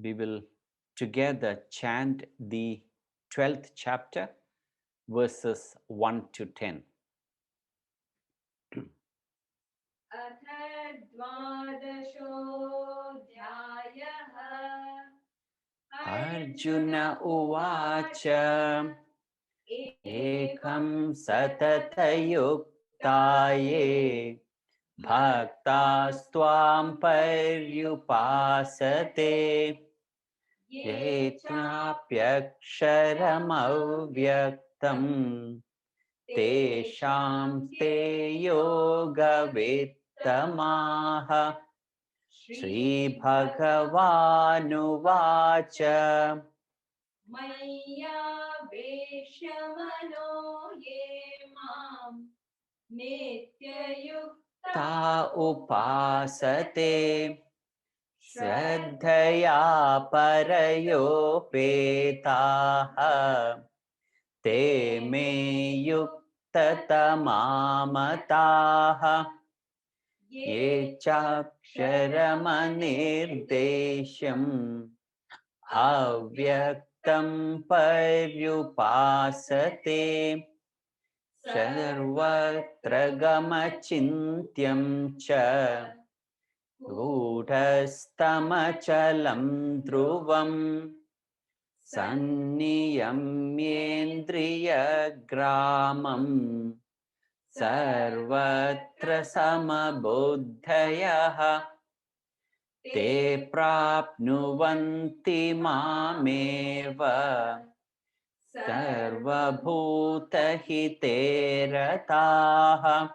We will together chant the 12th chapter, verses 1 to 10. अथ द्वादशोऽध्यायः Arjuna uvacha ekam satatayuktaye bhaktastvam paryupasate ye chapyaksharamauvyaktam tesham te yogavittamaha. Shri Bhagavanuvacha मय्यावेश्य ये माम् नित्ययुक्ता Ta upasate Shraddhaya parayopetaha Te me yuktatamamataha Ye chaksharamanirdesyam Avyaktam paryupasate Sarvatra gamachintyam cha Gudhastamachalam dhruvam Sanniyamyendriyagramam Sarvatra samabuddhayaha Te prapnuvanti mameva Sarvabhutahite rataha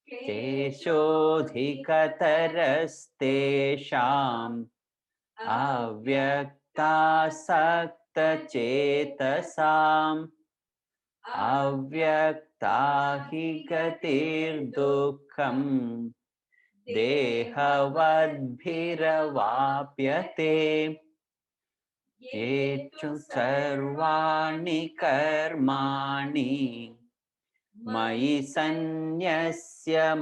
Keshodhikatarastesham Avyaktasaktachetasam Avyaktahi gatir dukkham Dehavadbhiravapyate Yechu sarvani karmani Mayi sanyasya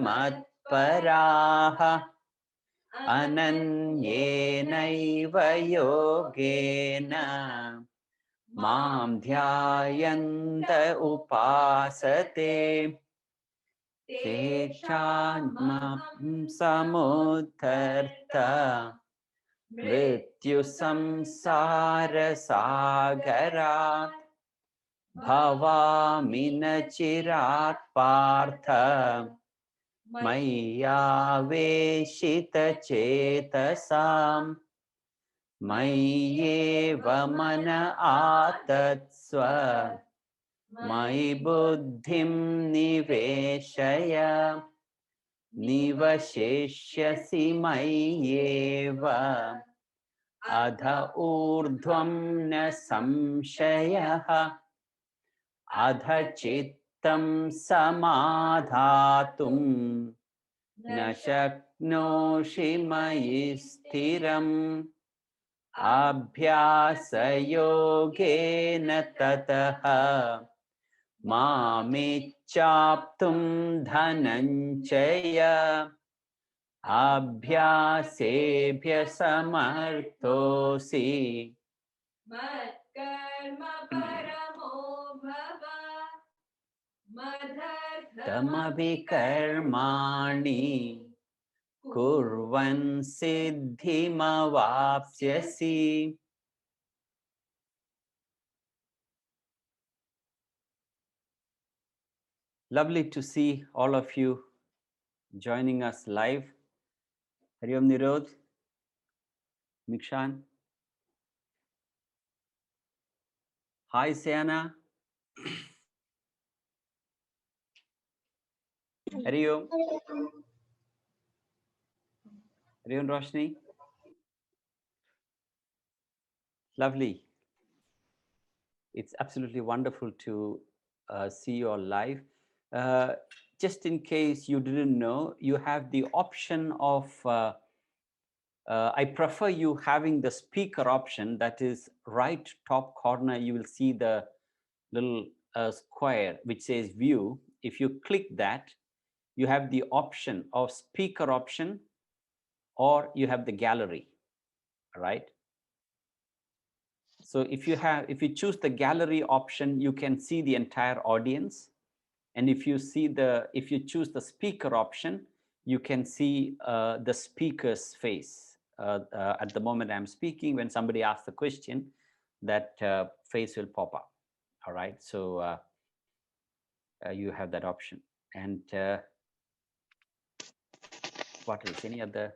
matparaha Ananyenaiva yogena Mam dhyayanta upasate Teshadmam samudharta Mrityu samsara sagarat Bhavamina chirat partha Mayyaveshita chetasam Mayyeva mana atatsva Mayi buddhim niveshaya Nivasheshyasi mayyeva Adha urdhvam na samshayaha Adha chittam samadhatum Na shaknoshi mayi sthiram Abhyasayogena tataha Mamichaptum dhananjaya Abhyasebhya samarthosi मत्कर्म परमो भव Tamavikarmani Kurvan siddhimavapsyasi. Lovely to see all of you joining us live. Hariom Nirod, Mikshan. Hi, Siana. Hariom. Hariom Roshni. Lovely. It's absolutely wonderful to see you all live. Uh, just in case you didn't know, you have the option of, I prefer you having the speaker option, that is right top corner, you will see the little square which says view. If you click that, you have the option of speaker option or you have the gallery, right? So if you choose the gallery option, you can see the entire audience. And if you choose the speaker option, you can see the speaker's face. At the moment I'm speaking, when somebody asks the question, that face will pop up. All right, so you have that option. And what else? Any other?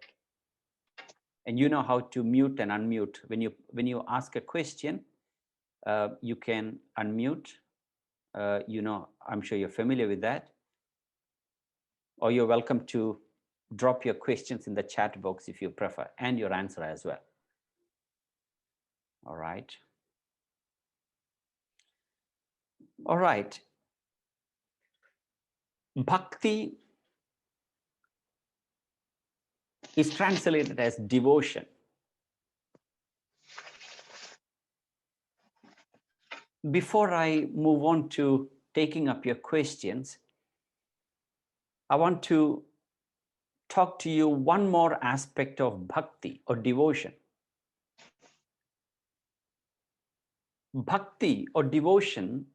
And you know how to mute and unmute. When you ask a question, you can unmute. I'm sure you're familiar with that. Or you're welcome to drop your questions in the chat box if you prefer, and your answer as well. All right. All right. Bhakti is translated as devotion. Before I move on to taking up your questions, I want to talk to you one more aspect of bhakti or devotion. Bhakti or devotion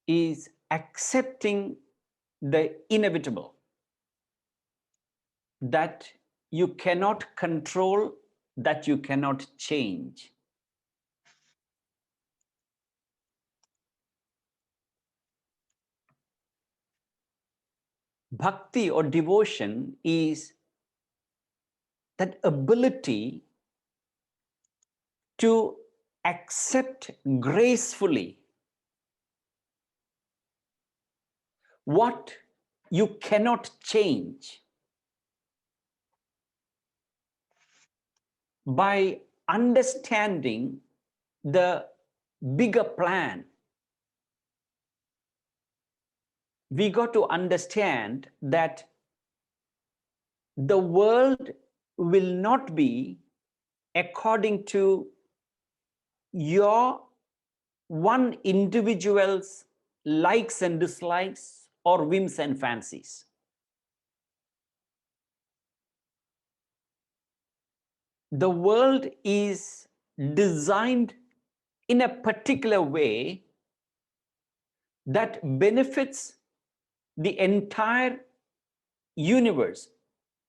is accepting the inevitable, that you cannot control, that you cannot change. Bhakti or devotion is that ability to accept gracefully what you cannot change by understanding the bigger plan. We got to understand that the world will not be according to your one individual's likes and dislikes or whims and fancies. The world is designed in a particular way that benefits the entire universe.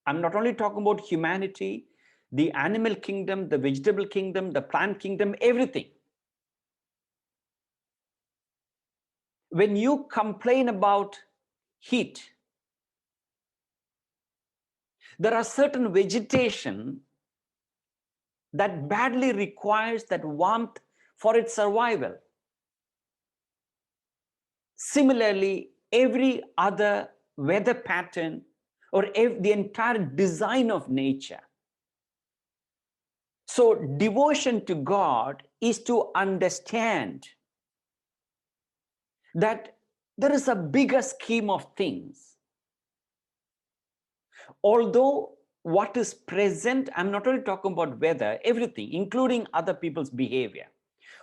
I'm not only talking about humanity, the animal kingdom, the vegetable kingdom, the plant kingdom, everything. When you complain about heat, there are certain vegetation that badly requires that warmth for its survival. Similarly, every other weather pattern or the entire design of nature. So devotion to God is to understand that there is a bigger scheme of things. Although what is present, I'm not only talking about weather, everything, including other people's behavior.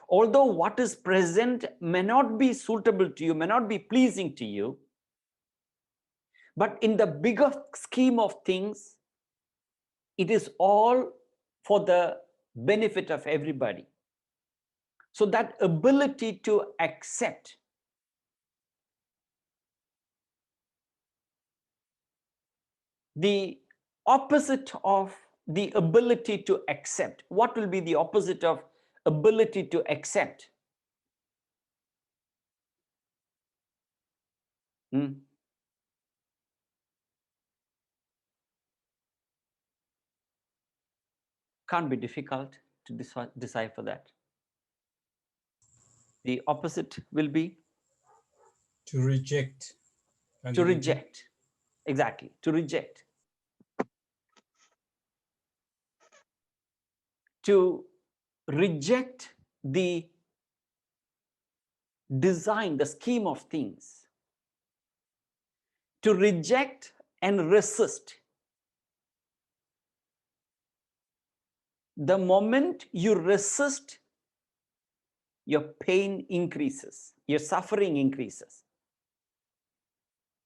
Although what is present may not be suitable to you, may not be pleasing to you, but in the bigger scheme of things, it is all for the benefit of everybody. So that ability to accept the opposite of the ability to accept. What will be the opposite of ability to accept? Can't be difficult to decipher that. The opposite will be to reject. to reject. Exactly, to reject. To reject the design, the scheme of things. To reject and resist. The moment you resist, your pain increases, your suffering increases.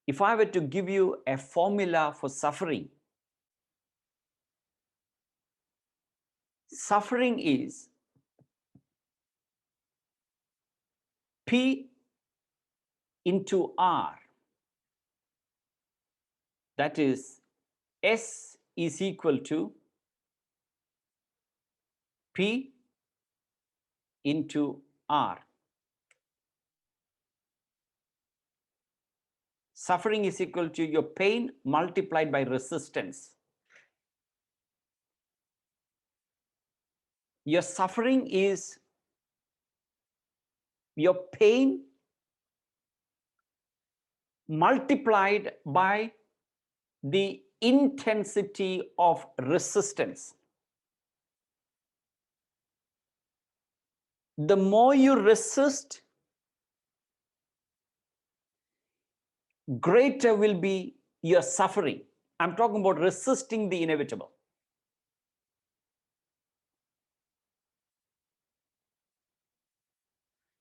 If I were to give you a formula for suffering, Suffering is P into R. That is, S is equal to P into R. Suffering is equal to your pain multiplied by resistance. Your suffering is your pain multiplied by the intensity of resistance. The more you resist, greater will be your suffering. I'm talking about resisting the inevitable.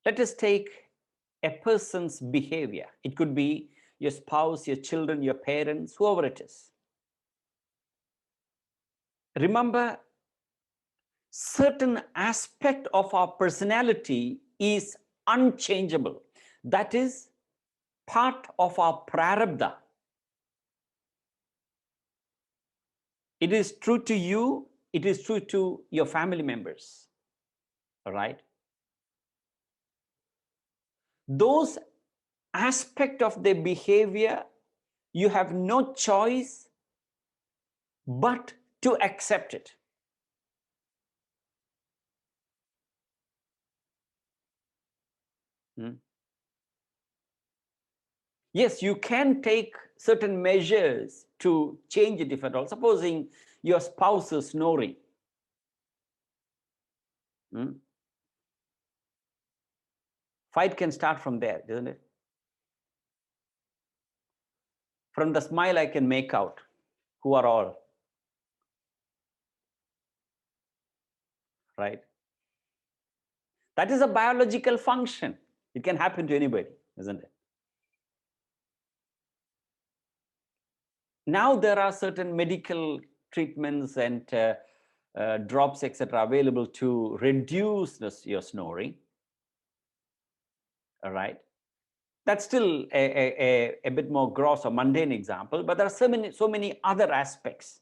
Let us take a person's behavior. It could be your spouse, your children, your parents, whoever it is. Remember, certain aspect of our personality is unchangeable. That is part of our prarabdha. It is true to you, it is true to your family members. All right? Those aspect of their behavior, you have no choice but to accept it. Yes, you can take certain measures to change it if at all. Supposing your spouse is snoring. Fight can start from there, isn't it? From the smile I can make out who are all. Right? That is a biological function. It can happen to anybody, isn't it? Now there are certain medical treatments and drops, etc., available to reduce your snoring. All right. That's still a bit more gross or mundane example, but there are so many other aspects.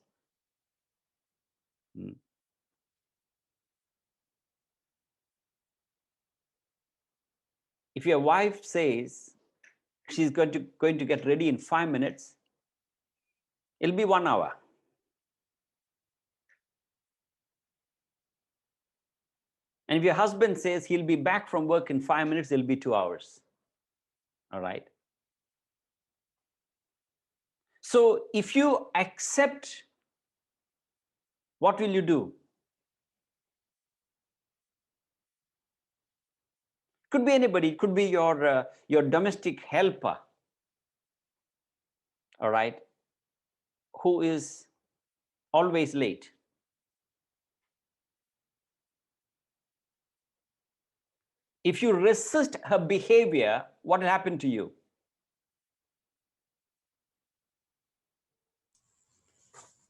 If your wife says she's going to get ready in 5 minutes, it'll be 1 hour. And if your husband says he'll be back from work in 5 minutes, it'll be 2 hours. All right. So if you accept, what will you do? Could be anybody. It could be your domestic helper. All right. Who is always late. If you resist her behavior, what will happen to you?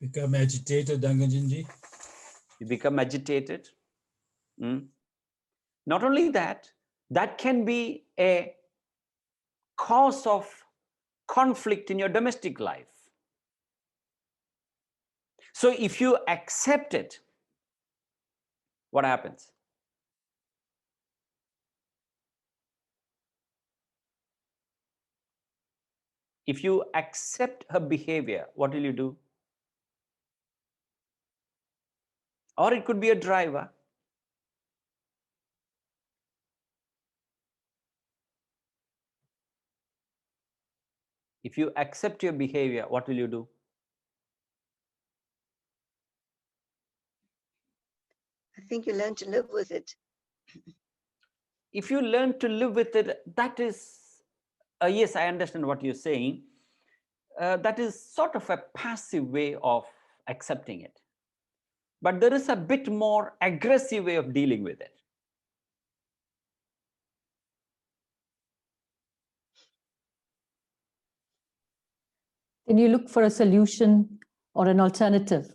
Become agitated, Angajanji. You become agitated. Not only that, that can be a cause of conflict in your domestic life. So if you accept it, what happens? If you accept her behavior, what will you do? Or it could be a driver. If you accept your behavior, what will you do? I think you learn to live with it. If you learn to live with it, that is, yes, I understand what you're saying. That is sort of a passive way of accepting it. But there is a bit more aggressive way of dealing with it. Then you look for a solution or an alternative.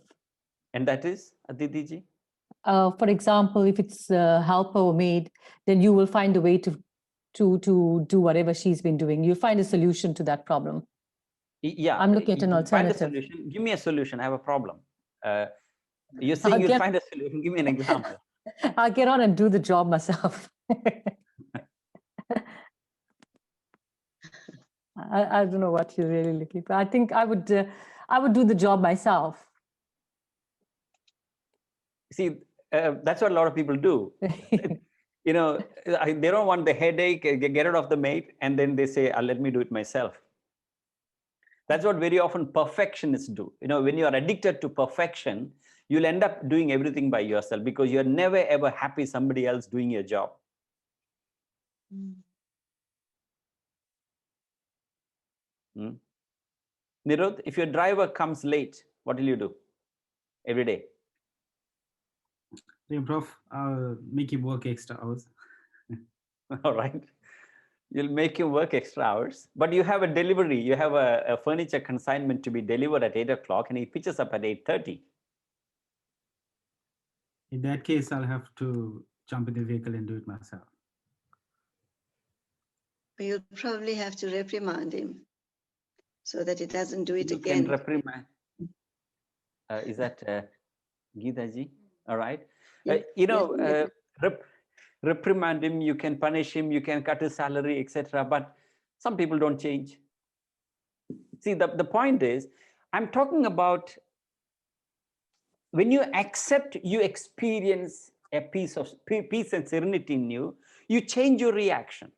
And that is, Aditi ji? for example, if it's a helper or maid, then you will find a way to do whatever she's been doing. You'll find a solution to that problem. Yeah, I'm looking at an you find a alternative. solution. Give me a solution. I have a problem. You're I'll saying you'll get- find a solution. Give me an example. I'll get on and do the job myself. I don't know what you're really looking for. I think I would do the job myself. See, that's what a lot of people do. You know, they don't want the headache, get rid of the maid, and then they say, let me do it myself. That's what very often perfectionists do. You know, when you are addicted to perfection, you'll end up doing everything by yourself because you're never ever happy somebody else doing your job. Nirudh, if your driver comes late, what will you do every day? Yeah, Prof, I'll make him work extra hours. All right. You'll make him work extra hours, but you have a delivery. You have a furniture consignment to be delivered at 8 o'clock and he pitches up at 8:30. In that case, I'll have to jump in the vehicle and do it myself. But you'll probably have to reprimand him so that he doesn't do it You again. can reprimand. Is that Geeta ji? All right. Yes, You know, yes. reprimand him, you can punish him, you can cut his salary, etc. But some people don't change. See, the point is, I'm talking about when you accept, you experience a peace and serenity in you, you change your reaction.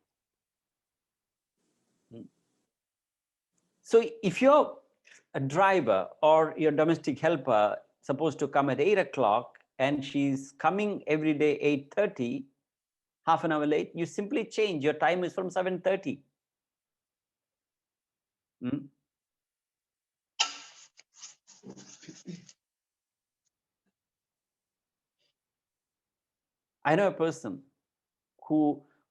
So if you're a driver or your domestic helper supposed to come at 8 o'clock and she's coming every day 8:30, half an hour late, you simply change. Your time is from 7:30. I know a person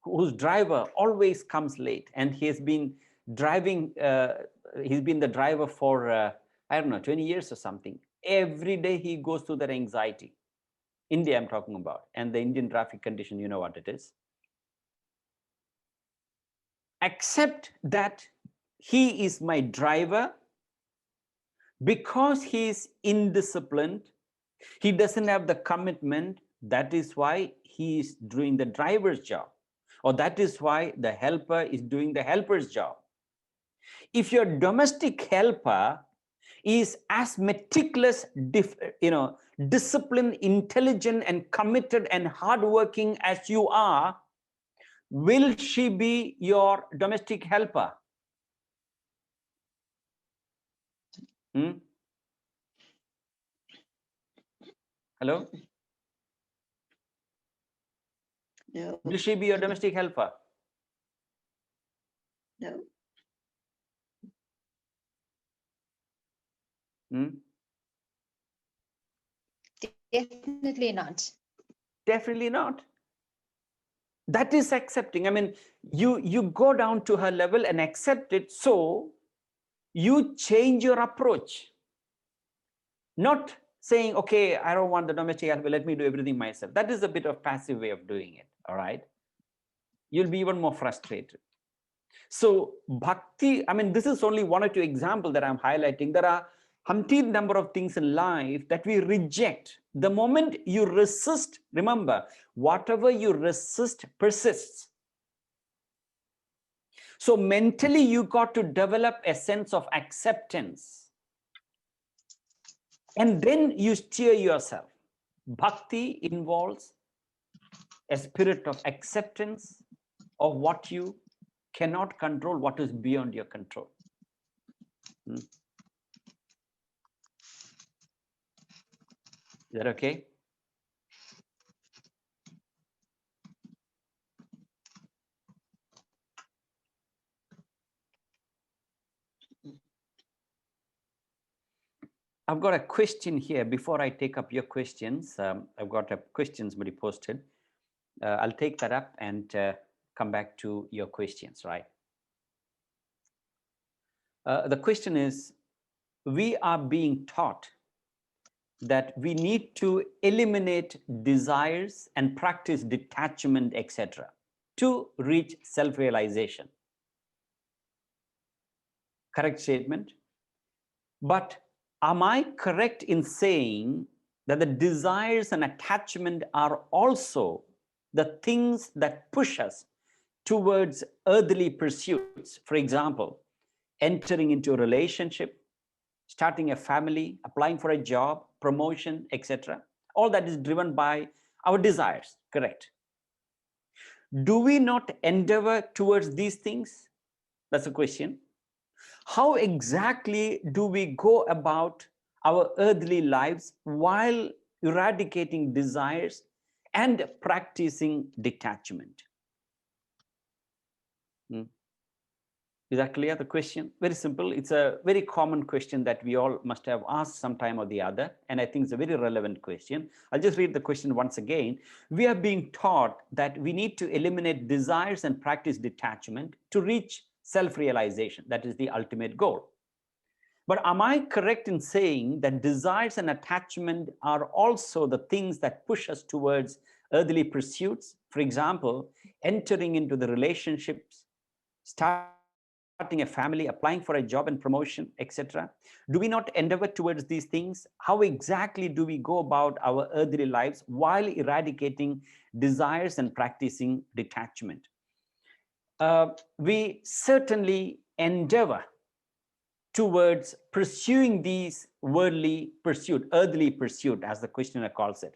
whose driver always comes late, and he has been driving, he's been the driver for, I don't know, 20 years or something. Every day he goes through that anxiety. India I'm talking about, and the Indian traffic condition, you know what it is. Accept that he is my driver because he is indisciplined. He doesn't have the commitment. That is why he is doing the driver's job, or that is why the helper is doing the helper's job. If your domestic helper is as meticulous, disciplined, intelligent, and committed and hardworking as you are, will she be your domestic helper? Hello? No. Will she be your domestic helper? No. Definitely not. Definitely not. That is accepting. I mean, you go down to her level and accept it, so you change your approach. Not saying, okay, I don't want the domestic helper, let me do everything myself. That is a bit of passive way of doing it, all right? You'll be even more frustrated. So bhakti, I mean, this is only one or two examples that I'm highlighting. There are umpteen number of things in life that we reject. The moment you resist, remember, whatever you resist persists. So mentally, you got to develop a sense of acceptance. And then you steer yourself. Bhakti involves a spirit of acceptance of what you cannot control, what is beyond your control. Is that okay? I've got a question here before I take up your questions. I've got a question somebody posted. I'll take that up and come back to your questions, right? The question is, we are being taught that we need to eliminate desires and practice detachment, etc., to reach self-realization. Correct statement. But am I correct in saying that the desires and attachment are also the things that push us towards earthly pursuits? For example, entering into a relationship, starting a family, applying for a job, promotion, etc. All that is driven by our desires, correct? Do we not endeavor towards these things? That's the question. How exactly do we go about our earthly lives while eradicating desires and practicing detachment? Is that clear, the question? Very simple. It's a very common question that we all must have asked sometime or the other, and I think it's a very relevant question. I'll just read the question once again. We are being taught that we need to eliminate desires and practice detachment to reach self-realization. That is the ultimate goal. But am I correct in saying that desires and attachment are also the things that push us towards earthly pursuits? For example, entering into the relationships, starting a family, applying for a job and promotion, etc. Do we not endeavor towards these things? How exactly do we go about our earthly lives while eradicating desires and practicing detachment? We certainly endeavor towards pursuing these worldly pursuit, earthly pursuit, as the questioner calls it.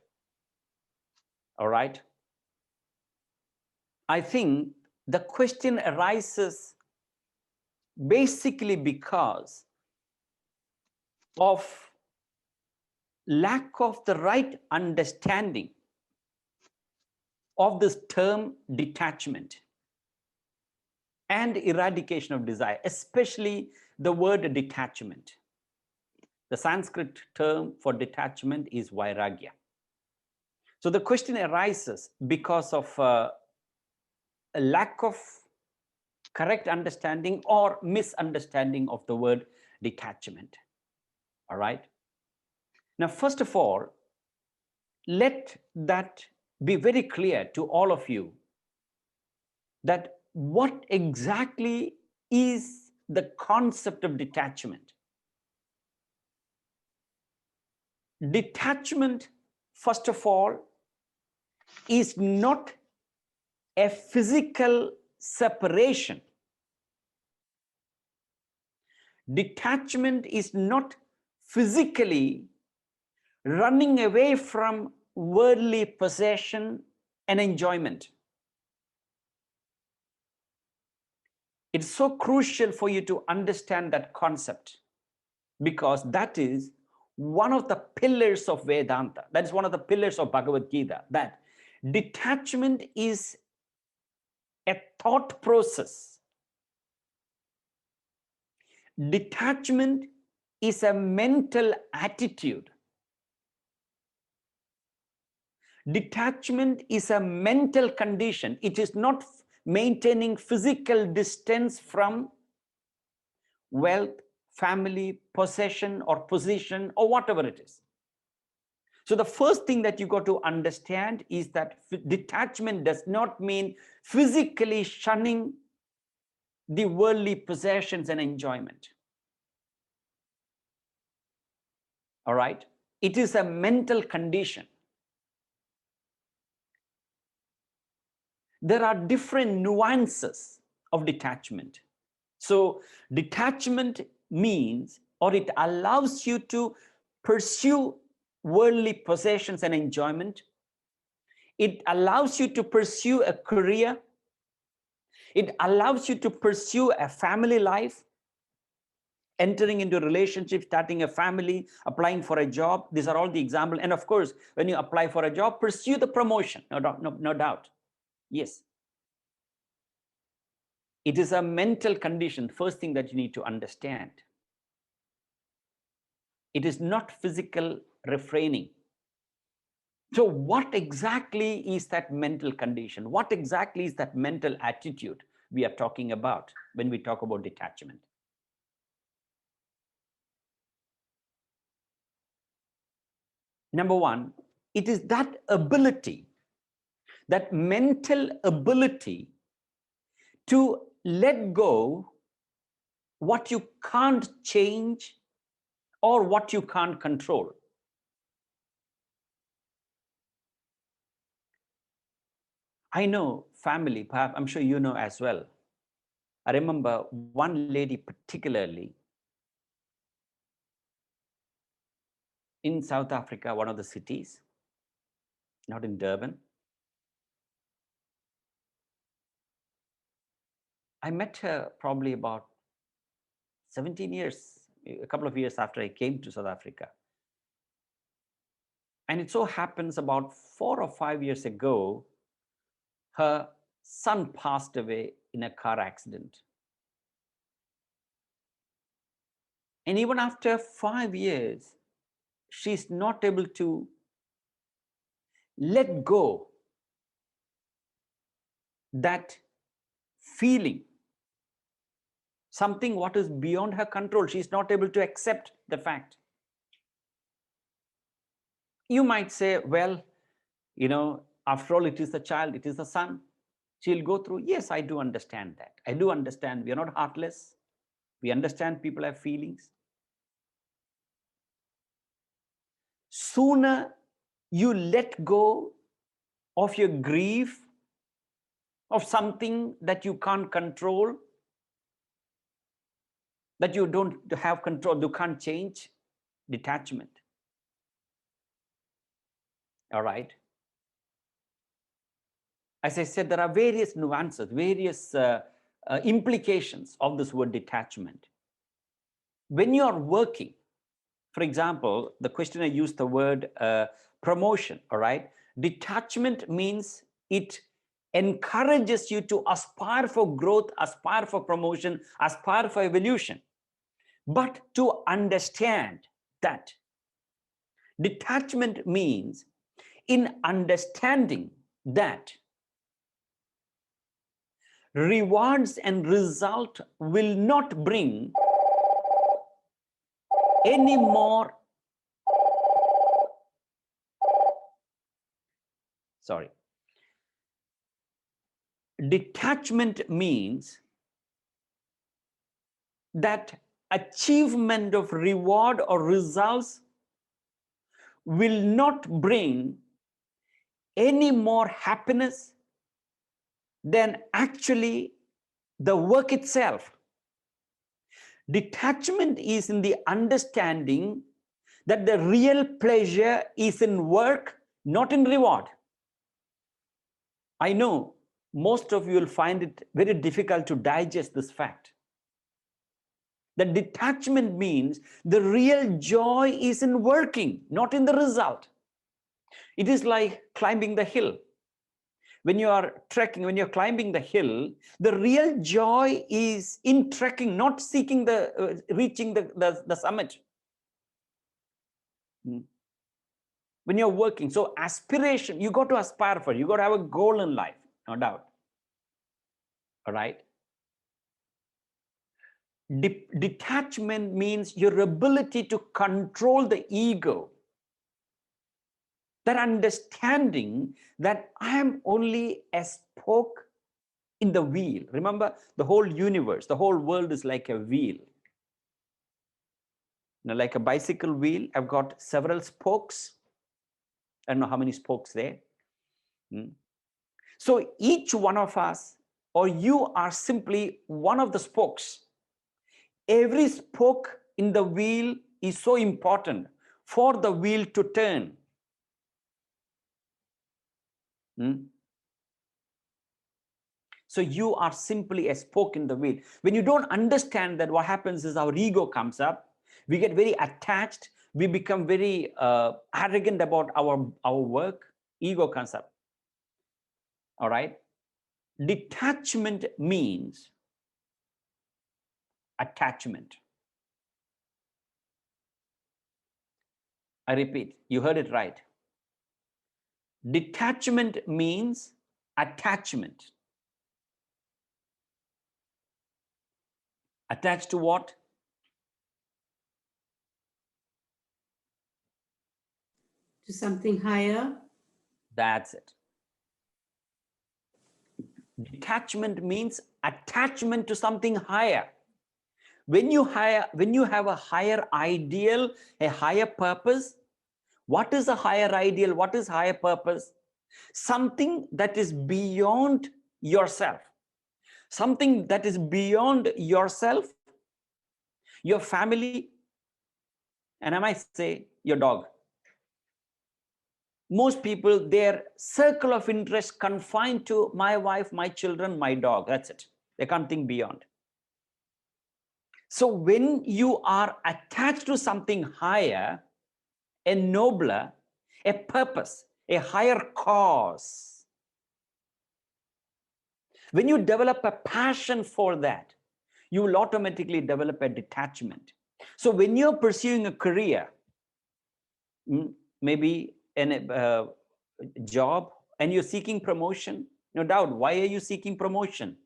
All right. I think the question arises basically because of lack of the right understanding of this term detachment and eradication of desire, especially the word detachment. The Sanskrit term for detachment is vairagya. So the question arises because of a lack of correct understanding or misunderstanding of the word detachment. All right. Now, first of all, let that be very clear to all of you that what exactly is the concept of detachment. Detachment, first of all, is not a physical separation. Detachment is not physically running away from worldly possession and enjoyment. It's so crucial for you to understand that concept, because that is one of the pillars of Vedanta. That is one of the pillars of Bhagavad Gita, that detachment is a thought process. Detachment is a mental attitude. Detachment is a mental condition. It is not maintaining physical distance from wealth, family, possession, or position, or whatever it is. So the first thing that you got to understand is that detachment does not mean physically shunning the worldly possessions and enjoyment. All right? It is a mental condition. There are different nuances of detachment. So detachment means, or it allows you to pursue worldly possessions and enjoyment. It allows you to pursue a career. It allows you to pursue a family life, entering into a relationship, starting a family, applying for a job. These are all the examples. And of course, when you apply for a job, pursue the promotion, no doubt. Yes. It is a mental condition, first thing that you need to understand. It is not physical refraining. So what exactly is that mental condition? What exactly is that mental attitude we are talking about when we talk about detachment? Number one, it is that ability, that mental ability to let go what you can't change or what you can't control. I know family, perhaps I'm sure you know as well. I remember one lady particularly in South Africa, one of the cities, not in Durban. I met her probably about 17 years, a couple of years after I came to South Africa. And it so happens about 4 or 5 years ago, her son passed away in a car accident. And even after 5 years, she's not able to let go that feeling, something what is beyond her control. She's not able to accept the fact. You might say, well, after all, it is the child, it is the son. She'll go through. Yes, I do understand that. I do understand. We are not heartless. We understand people have feelings. Sooner you let go of your grief, of something that you can't control, that you don't have control, you can't change, detachment. All right. As I said, there are various nuances, various implications of this word detachment. When you are working, for example, the questioner used the word promotion, all right? Detachment means it encourages you to aspire for growth, aspire for promotion, aspire for evolution. But to understand that detachment means in understanding that rewards and result will not bring any more, sorry. Detachment means that achievement of reward or results will not bring any more happiness than actually the work itself. Detachment is in the understanding that the real pleasure is in work, not in reward. I know most of you will find it very difficult to digest this fact. The detachment means the real joy is in working, not in the result. It is like climbing the hill. When you are trekking, when you're climbing the hill, the real joy is in trekking, not seeking reaching the summit. When you're working, so aspiration, you got to aspire for it. You got to have a goal in life, no doubt. All right. Detachment means your ability to control the ego. That understanding that I am only a spoke in the wheel. Remember, the whole universe, the whole world is like a wheel. Like a bicycle wheel, I've got several spokes. I don't know how many spokes there. So each one of us, or you are simply one of the spokes. Every spoke in the wheel is so important for the wheel to turn. So you are simply a spoke in the wheel. When you don't understand that, what happens is our ego comes up. We get very attached. We become very arrogant about our work. Ego comes up. All right. Detachment means attachment. I repeat, you heard it right. Detachment means attachment. Attached to what? To something higher. That's it. Detachment means attachment to something higher. When you have a higher ideal, a higher purpose, what is a higher ideal? What is higher purpose? Something that is beyond yourself. Something that is beyond yourself, your family, and I might say your dog. Most people, their circle of interest confined to my wife, my children, my dog. That's it. They can't think beyond. So when you are attached to something higher, a nobler, a purpose, a higher cause, when you develop a passion for that, you will automatically develop a detachment. So when you're pursuing a career, maybe a job, and you're seeking promotion, no doubt, why are you seeking promotion?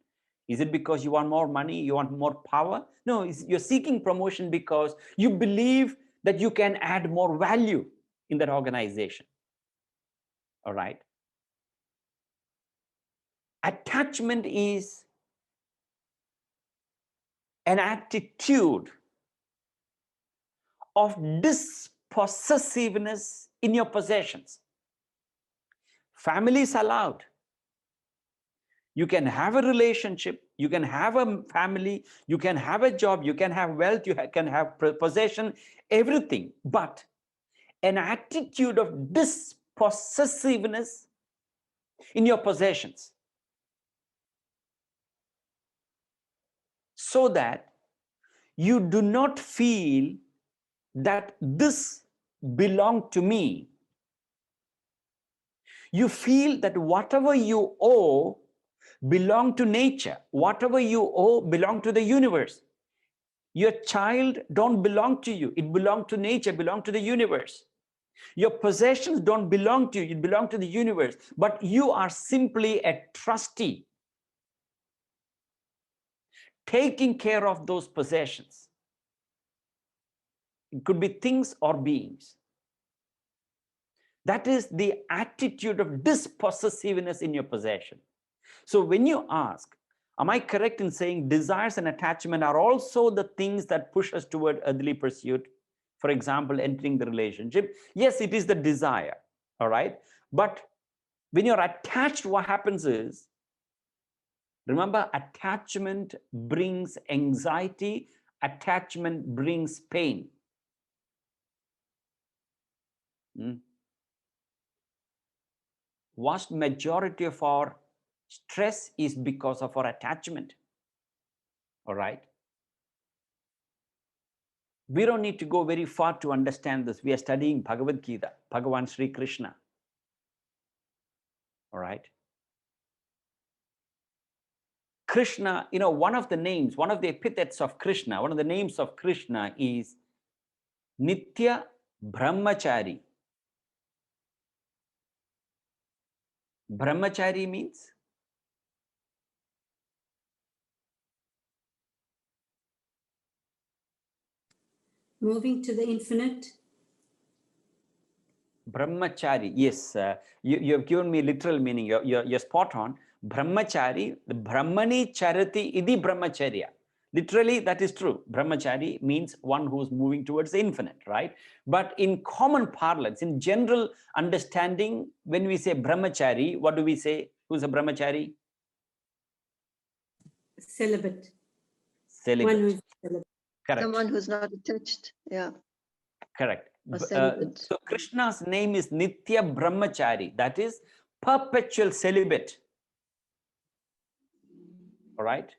Is it because you want more money, you want more power? No, you're seeking promotion because you believe that you can add more value in that organization. All right. Attachment is an attitude of dispossessiveness in your possessions. Family is allowed. You can have a relationship, you can have a family, you can have a job, you can have wealth, you can have possession, everything. But an attitude of dispossessiveness in your possessions, so that you do not feel that this belongs to me. You feel that whatever you owe belong to nature. Whatever you owe belong to the universe. Your child don't belong to you. It belongs to nature, belong to the universe. Your possessions don't belong to you. It belongs to the universe. But you are simply a trustee, taking care of those possessions. It could be things or beings. That is the attitude of dispossessiveness in your possession. So when you ask, am I correct in saying desires and attachment are also the things that push us toward earthly pursuit? For example, entering the relationship. Yes, it is the desire, all right? But when you're attached, what happens is, remember, attachment brings anxiety, attachment brings pain. Vast majority of our stress is because of our attachment. All right. We don't need to go very far to understand this. We are studying Bhagavad Gita, Bhagavan Sri Krishna. All right. Krishna, one of the names, one of the epithets of Krishna, one of the names of Krishna is Nitya Brahmachari. Brahmachari means Moving to the infinite. Brahmachari. Yes, you have given me literal meaning. You're spot on. Brahmachari, the Brahmani charati idi brahmacharya. Literally, that is true. Brahmachari means one who's moving towards the infinite, right? But in common parlance, in general understanding, when we say brahmachari, what do we say? Who's a brahmachari? Celibate. Celibate. One who's celibate. Correct. Someone who's not attached. Yeah. Correct. Celibate. So Krishna's name is Nitya Brahmachari. That is perpetual celibate. All right.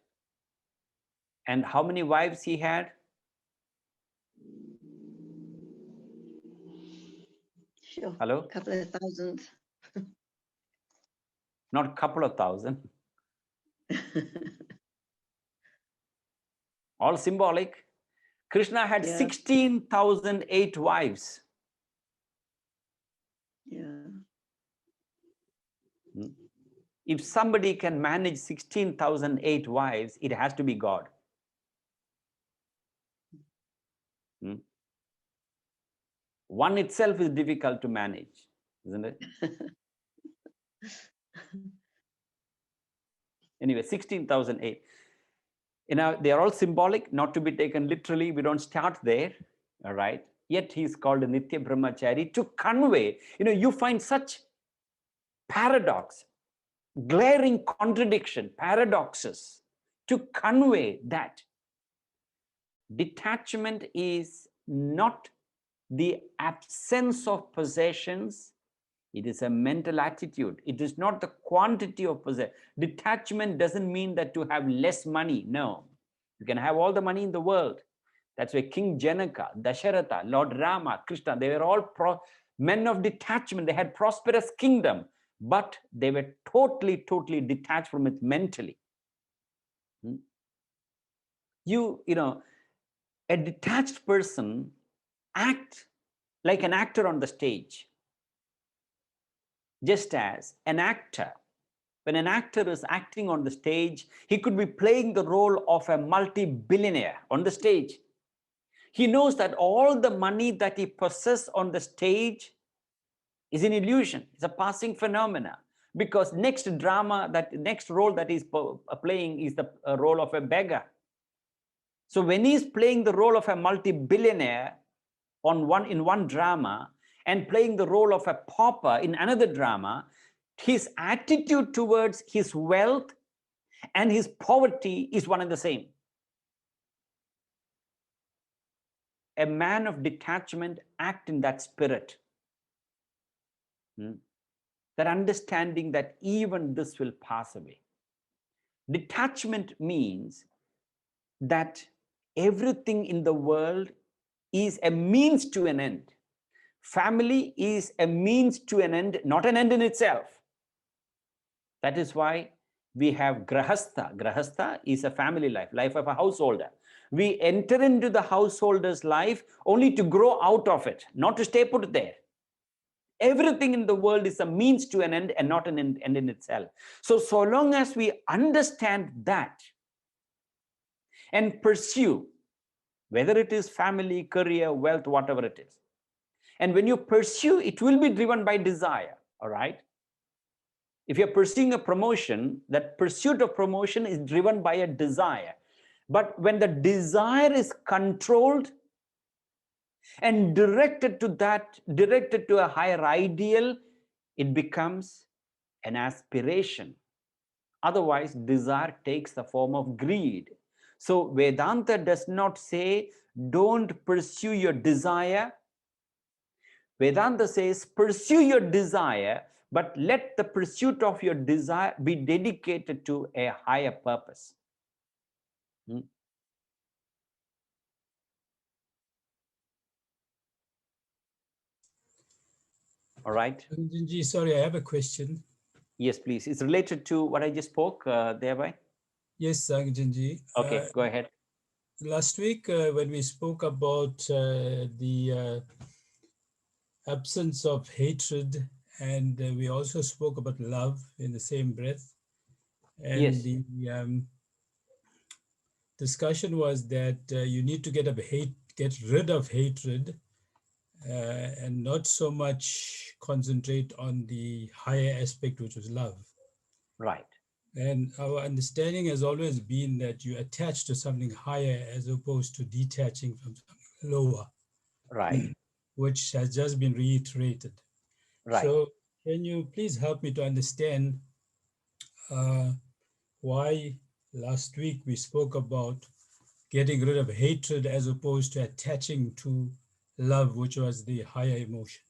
And how many wives he had? Sure. Hello? A couple of thousand. Not a couple of thousand. All symbolic. Krishna had 16,008 wives. Yeah. If somebody can manage 16,008 wives, it has to be God. One itself is difficult to manage, isn't it? Anyway, 16,008. They are all symbolic, not to be taken literally. We don't start there, all right? Yet he's called a Nitya Brahmachari to convey, you find such paradox, glaring contradiction, paradoxes to convey that detachment is not the absence of possessions. It is a mental attitude. It is not the quantity of possession. Detachment doesn't mean that to have less money. No, you can have all the money in the world. That's why King Janaka, Dasharatha, Lord Rama, Krishna, they were all men of detachment. They had prosperous kingdom, but they were totally detached from it mentally. A detached person act like an actor on the stage. Just as an actor, when an actor is acting on the stage, he could be playing the role of a multi-billionaire on the stage. He knows that all the money that he possesses on the stage is an illusion. It's a passing phenomena, because next role that he's playing is the role of a beggar. So when he's playing the role of a multi-billionaire in one drama and playing the role of a pauper in another drama, his attitude towards his wealth and his poverty is one and the same. A man of detachment acts in that spirit. That understanding that even this will pass away. Detachment means that everything in the world is a means to an end. Family is a means to an end, not an end in itself. That is why we have grahastha. Grahastha is a family life of a householder. We enter into the householder's life only to grow out of it, not to stay put there. Everything in the world is a means to an end and not an end in itself. So long as we understand that and pursue, whether it is family, career, wealth, whatever it is, and when you pursue, it will be driven by desire, all right? If you're pursuing a promotion, that pursuit of promotion is driven by a desire. But when the desire is controlled and directed to a higher ideal, it becomes an aspiration. Otherwise, desire takes the form of greed. So Vedanta does not say, don't pursue your desire. Vedanta says, pursue your desire, but let the pursuit of your desire be dedicated to a higher purpose. All right. Angajanji, sorry, I have a question. Yes, please. It's related to what I just spoke thereby. Yes, Angajanji. Okay, go ahead. Last week, when we spoke about the absence of hatred, and we also spoke about love in the same breath, and Yes. the discussion was that you need to get rid of hatred and not so much concentrate on the higher aspect, which was love. Right. And our understanding has always been that you attach to something higher as opposed to detaching from something lower. Right. Which has just been reiterated. Right. So can you please help me to understand why last week we spoke about getting rid of hatred as opposed to attaching to love, which was the higher emotion?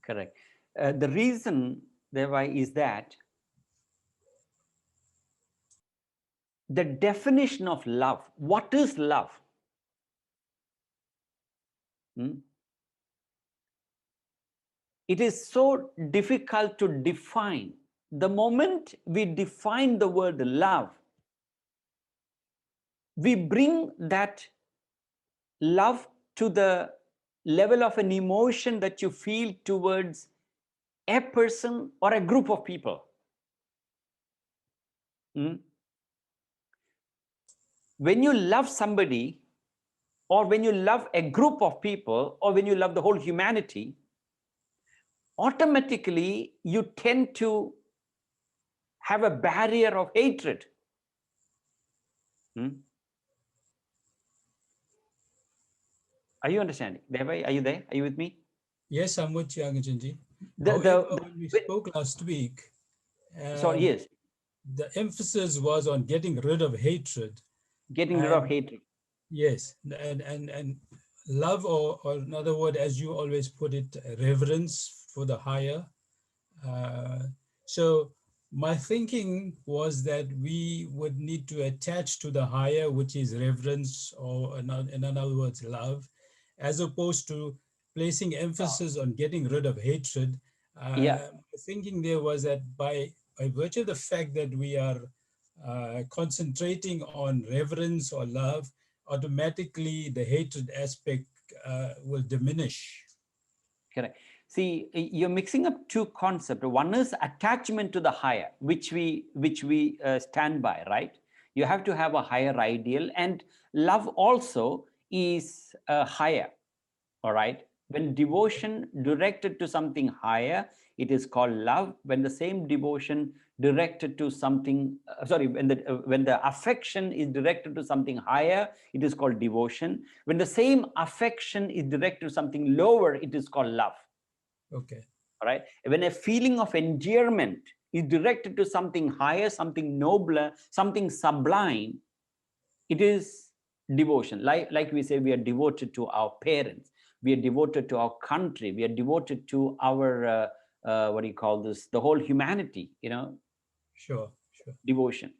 Correct. The reason thereby is that the definition of love, what is love? It is so difficult to define. The moment we define the word love, we bring that love to the level of an emotion that you feel towards a person or a group of people. When you love somebody, or when you love a group of people, or when you love the whole humanity, automatically you tend to have a barrier of hatred. Are you understanding? Devai, are you there? Are you with me? Yes, I'm with you, Angajanji. The, However, the, when we spoke last week, sorry, yes, the emphasis was on getting rid of hatred. getting rid of hatred. Yes, and love, or in other words, as you always put it, reverence for the higher. So my thinking was that we would need to attach to the higher, which is reverence, or in other words, love, as opposed to placing emphasis on getting rid of hatred. Yeah. My thinking there was that by virtue of the fact that we are concentrating on reverence or love, automatically the hatred aspect will diminish. Correct. See, you're mixing up two concepts. One is attachment to the higher, which we stand by, right? You have to have a higher ideal, and love also is higher. All right. When devotion directed to something higher, it is called love. When the same devotion directed to something, when the affection is directed to something higher, it is called devotion. When the same affection is directed to something lower, it is called love. Okay. All right. When a feeling of endearment is directed to something higher, something nobler, something sublime, it is devotion. Like we say, we are devoted to our parents, we are devoted to our country, we are devoted to our what do you call this, the whole humanity, Sure. Devotion.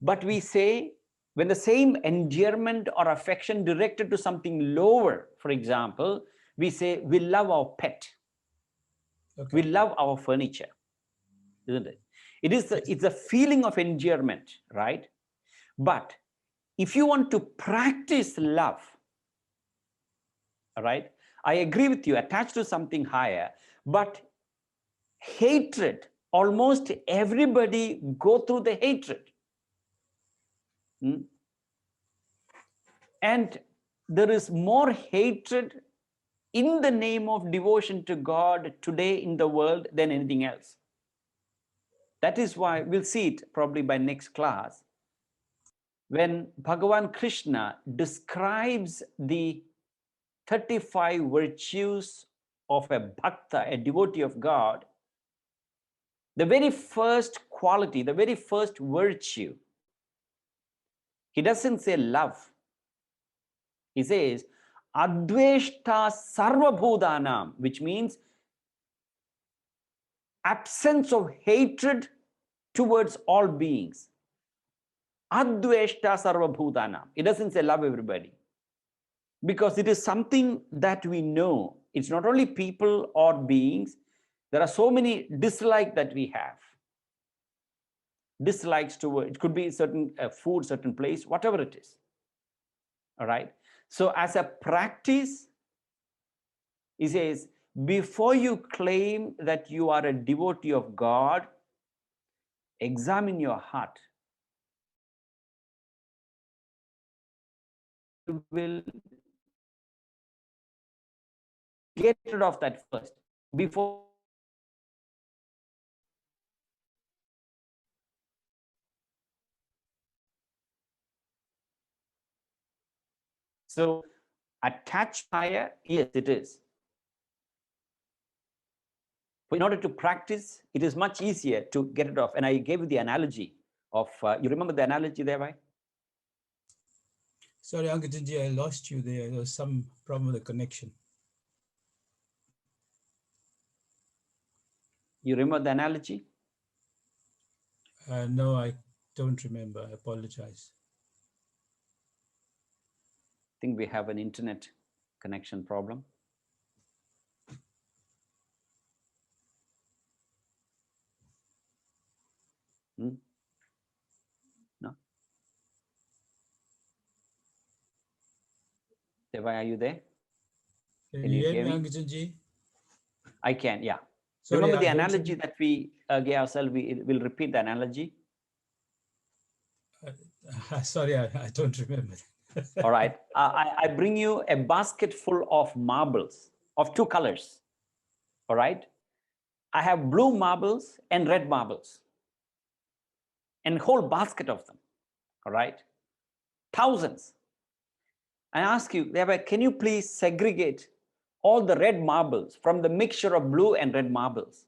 But we say, when the same endearment or affection directed to something lower, for example, we say we love our pet. Okay. We love our furniture, isn't it? It's a feeling of endearment, right? But if you want to practice love, all right, I agree with you, attached to something higher, but hatred, almost everybody go through the hatred. And there is more hatred in the name of devotion to God today in the world than anything else. That is why we'll see it probably by next class, when Bhagavan Krishna describes the 35 virtues of a bhakta, a devotee of God. The very first quality, the very first virtue, he doesn't say love. He says, Adveshta sarvabhudanam, which means absence of hatred towards all beings. Adveshta sarvabhudanam. It doesn't say love everybody, because it is something that we know. It's not only people or beings. There are so many dislikes that we have. Dislikes to, it could be certain food, certain place, whatever it is. All right. So as a practice, he says, before you claim that you are a devotee of God, examine your heart. You will get rid of that first before. So attach higher, yes, it is. But in order to practice, it is much easier to get it off. And I gave you the analogy of, you remember the analogy there, right? Sorry, Angajanji, I lost you there. There was some problem with the connection. You remember the analogy? No, I don't remember. I apologize. I think we have an internet connection problem. No? Deva, are you there? Can you hear me, Angajanji? I can, yeah. Sorry, remember the analogy that we gave ourselves? We'll repeat the analogy. Sorry, I don't remember. All right. I bring you a basket full of marbles of two colors. All right. I have blue marbles and red marbles, and a whole basket of them. All right. Thousands. I ask you, can you please segregate all the red marbles from the mixture of blue and red marbles?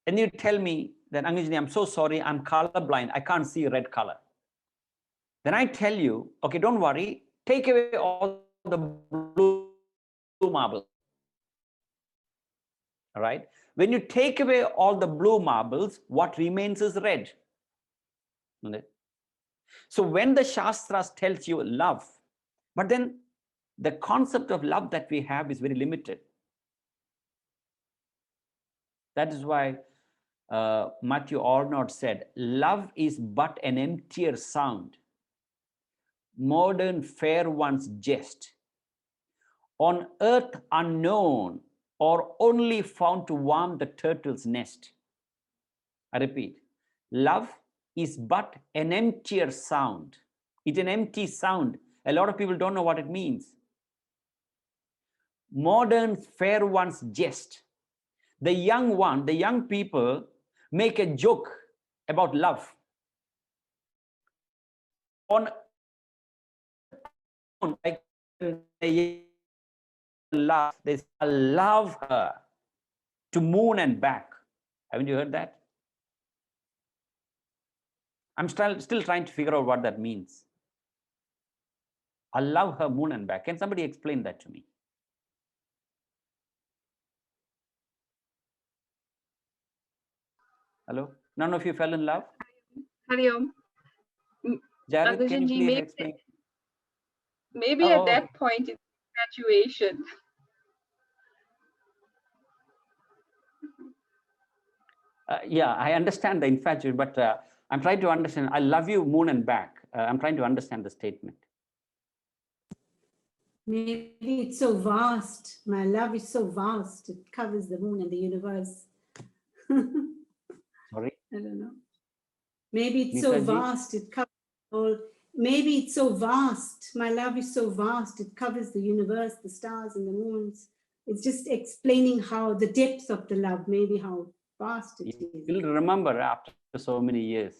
And you tell me that, Angajan, I'm so sorry, I'm colorblind, I can't see red color. Then I tell you, okay, don't worry, take away all the blue marbles. All right. When you take away all the blue marbles, what remains is red. So when the Shastras tells you love, but then the concept of love that we have is very limited. That is why Matthew Arnold said, love is but an emptier sound, modern fair one's jest, on earth unknown, or only found to warm the turtle's nest. I repeat, love is but an emptier sound. It's an empty sound. A lot of people don't know what it means. Modern fair one's jest. The young people make a joke about love. On like love, they say, I love her to moon and back. Haven't you heard that? I'm still trying to figure out what that means. I love her moon and back. Can somebody explain that to me? Hello? None of you fell in love? Hari Om. Jared, can you Angajanji, please explain? maybe at that point it's infatuation. Yeah, I understand the infatuation, but I'm trying to understand. I love you, moon and back. I'm trying to understand the statement. Maybe it's so vast. My love is so vast. It covers the moon and the universe. Sorry? I don't know. Maybe it's so Neetaji? vast. It covers all. Maybe it's so vast. My love is so vast. It covers the universe, the stars and the moons. It's just explaining how the depth of the love, maybe how vast it is. You'll remember after so many years.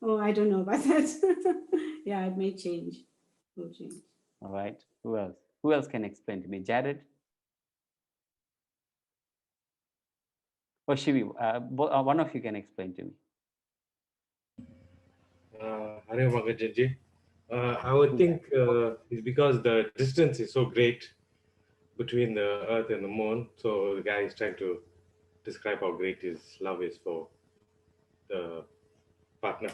Oh, I don't know about that. Yeah, it may change. It will change. All right. Who else? Who else can explain to me? Jared? Or Shivi? One of you can explain to me. Hari Om Angajanji. I would think it's because the distance is so great between the Earth and the Moon. So the guy is trying to describe how great his love is for the partner.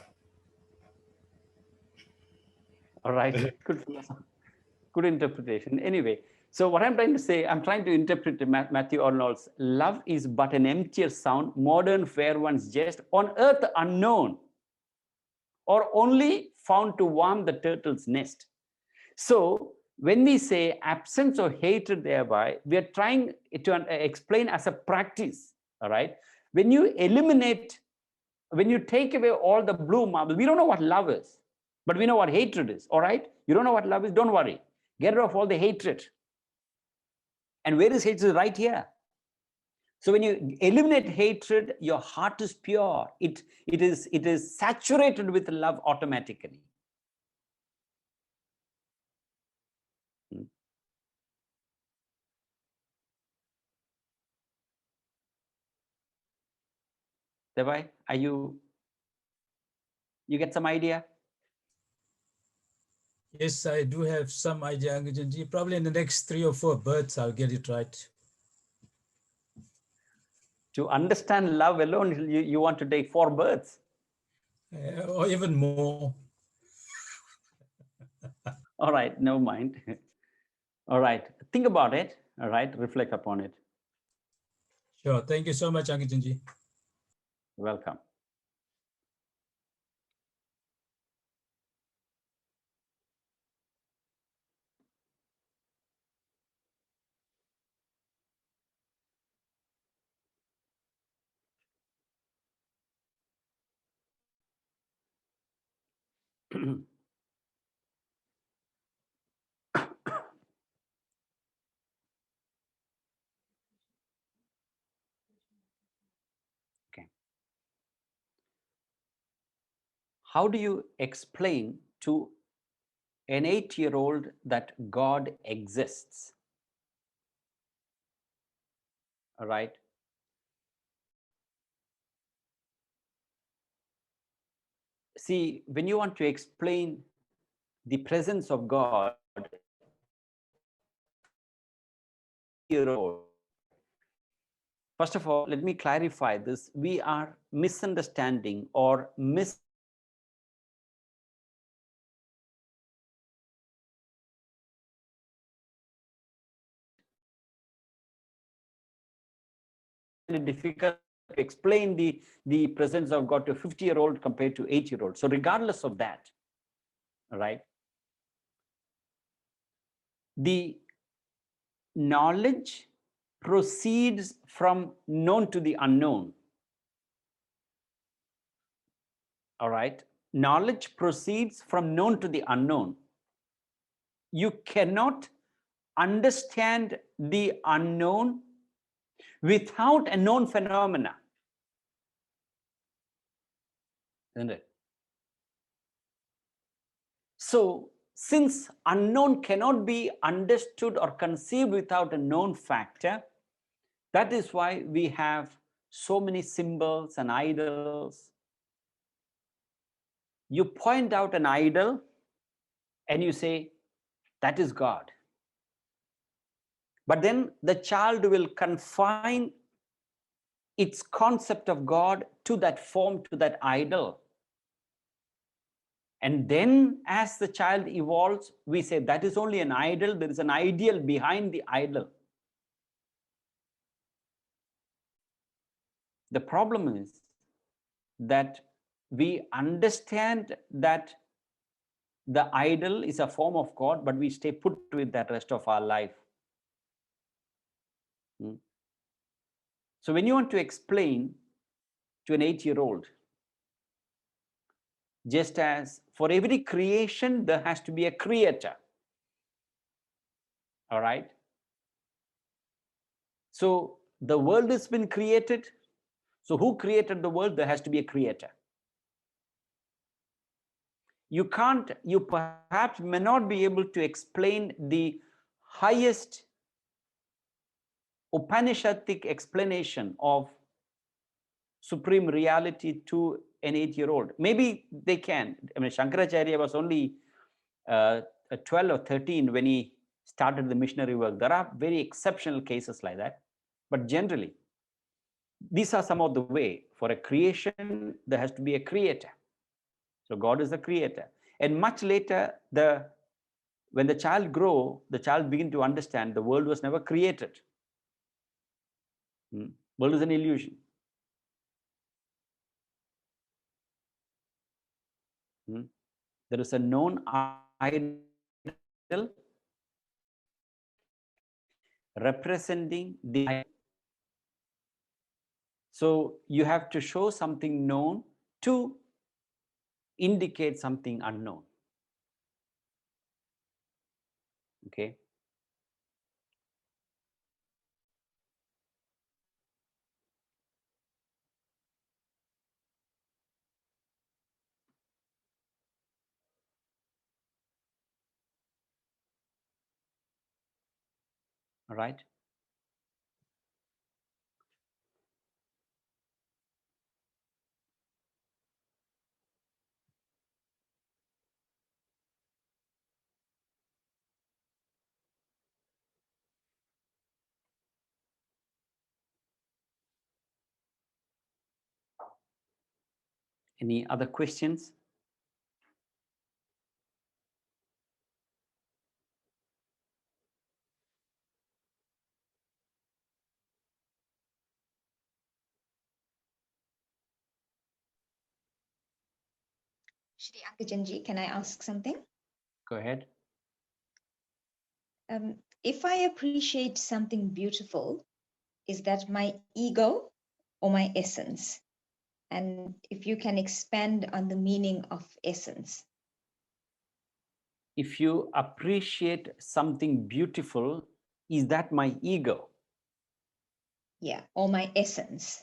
All right. Good interpretation. Anyway, so what I'm trying to say, I'm trying to interpret Matthew Arnold's love is but an emptier sound, modern fair one's jest, on earth unknown, or only found to warm the turtle's nest. So when we say absence of hatred thereby, we are trying to explain as a practice. All right. When you take away all the blue marbles, we don't know what love is, but we know what hatred is. All right. You don't know what love is, don't worry. Get rid of all the hatred. And where is hatred? Right here. So when you eliminate hatred, your heart is pure. It is saturated with love automatically. Devai, you get some idea? Yes, I do have some idea, Angajanji. Probably in the next 3 or 4 births, I'll get it right. To understand love alone, you want to take 4 births. Or even more. All right, never mind. All right, think about it. All right, reflect upon it. Sure. Thank you so much, Angajanji. Welcome. Okay. How do you explain to an 8-year-old that God exists? All right. See, when you want to explain the presence of God, year old, first of all, let me clarify this. We are misunderstanding or difficult to explain the presence of God to a 50-year-old compared to 8-year-old. So regardless of that, all right, the knowledge proceeds from known to the unknown. All right. Knowledge proceeds from known to the unknown. You cannot understand the unknown without a known phenomena. Isn't it? So, since unknown cannot be understood or conceived without a known factor, that is why we have so many symbols and idols. You point out an idol and you say, that is God. But then the child will confine its concept of God to that form, to that idol. And then as the child evolves, we say that is only an idol. There is an ideal behind the idol. The problem is that we understand that the idol is a form of God, but we stay put with that rest of our life. So when you want to explain to an 8-year-old, just as for every creation, there has to be a creator. All right. So the world has been created. So who created the world? There has to be a creator. You perhaps may not be able to explain the highest Upanishadic explanation of supreme reality to an 8-year-old. Maybe they can. I mean, Shankaracharya was only 12 or 13 when he started the missionary work. There are very exceptional cases like that. But generally, these are some of the way. For a creation, there has to be a creator. So God is the creator. And much later, when the child grows, the child begins to understand the world was never created. World is an illusion. There is a known idol representing the idol. So you have to show something known to indicate something unknown. Okay. All right. Any other questions? Shri Angajanji, can I ask something? Go ahead. If I appreciate something beautiful, is that my ego or my essence? And if you can expand on the meaning of essence. if you appreciate something beautiful, is that my ego? Yeah, or my essence.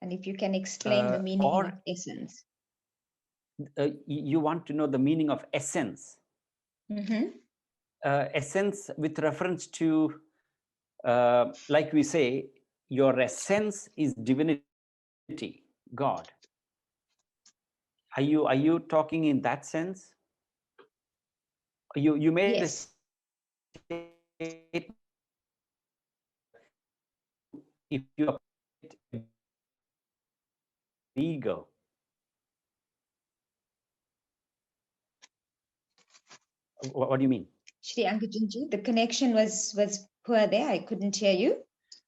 And if you can explain the meaning Or of essence. you want to know the meaning of essence? Mm-hmm. Essence with reference to, like we say, your essence is divinity, God. Are you talking in that sense? You made Yes. a statement if you appreciate ego. What do you mean? Shri Angajanji, the connection was poor there. I couldn't hear you.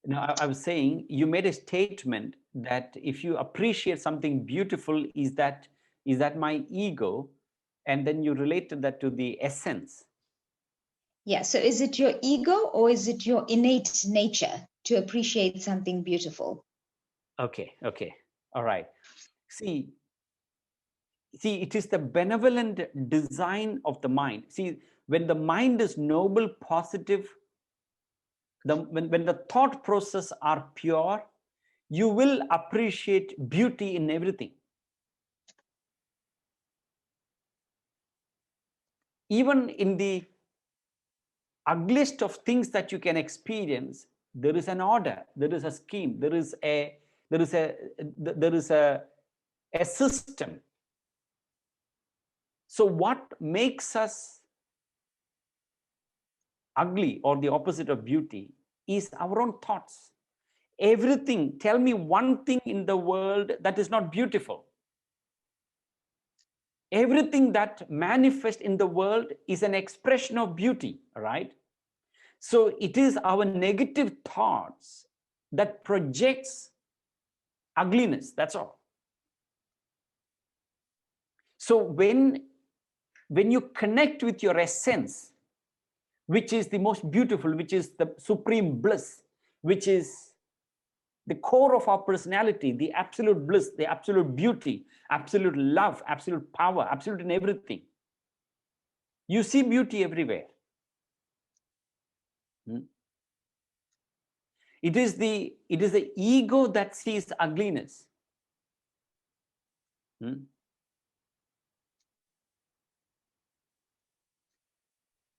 No, I was saying you made a statement that if you appreciate something beautiful, is that my ego? And then you related that to the essence. Yeah, so is it your ego or is it your innate nature to appreciate something beautiful? Okay, all right. See, it is the benevolent design of the mind. See, when the mind is noble, positive, when the thought process are pure, you will appreciate beauty in everything. Even in the ugliest of things that you can experience, there is an order, there is a scheme, there is a system. So what makes us ugly or the opposite of beauty is our own thoughts. Everything, tell me one thing in the world that is not beautiful. Everything that manifests in the world is an expression of beauty, right? So it is our negative thoughts that projects ugliness, that's all. So when you connect with your essence, which is the most beautiful, which is the supreme bliss, which is the core of our personality, the absolute bliss, the absolute beauty, absolute love, absolute power, absolute in everything, you see beauty everywhere. It is the ego that sees ugliness.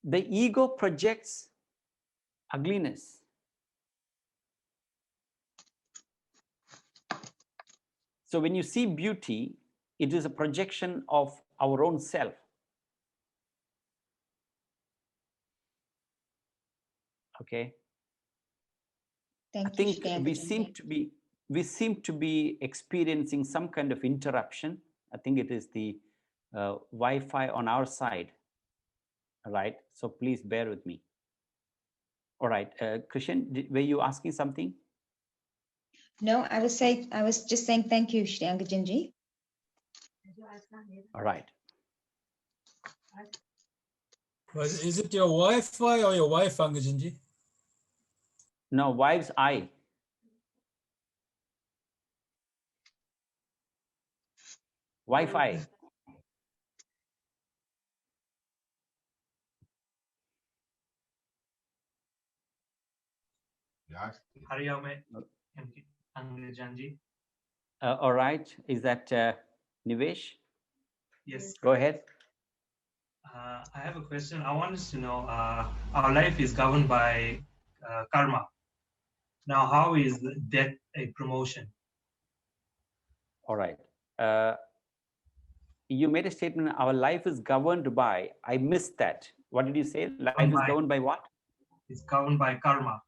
The ego projects ugliness. So when you see beauty, it is a projection of our own self. Okay. Thank I you, think Shri Angajanji. we seem to be experiencing some kind of interruption. I think it is the Wi-Fi on our side. All right. So please bear with me. All right. Krishan, were you asking something? No, I was just saying thank you, Shri Angajanji. All right. Is it your Wi-Fi or your wife, Angajanji? No, wife's eye. Wi-Fi. Hariyame Angajanji. All right. Is that Nivesh? Yes. Go ahead. I have a question. I wanted to know, our life is governed by karma. Now, how is death a promotion? All right. You made a statement, our life is governed by, I missed that. What did you say? Life is governed by what? It's governed by karma.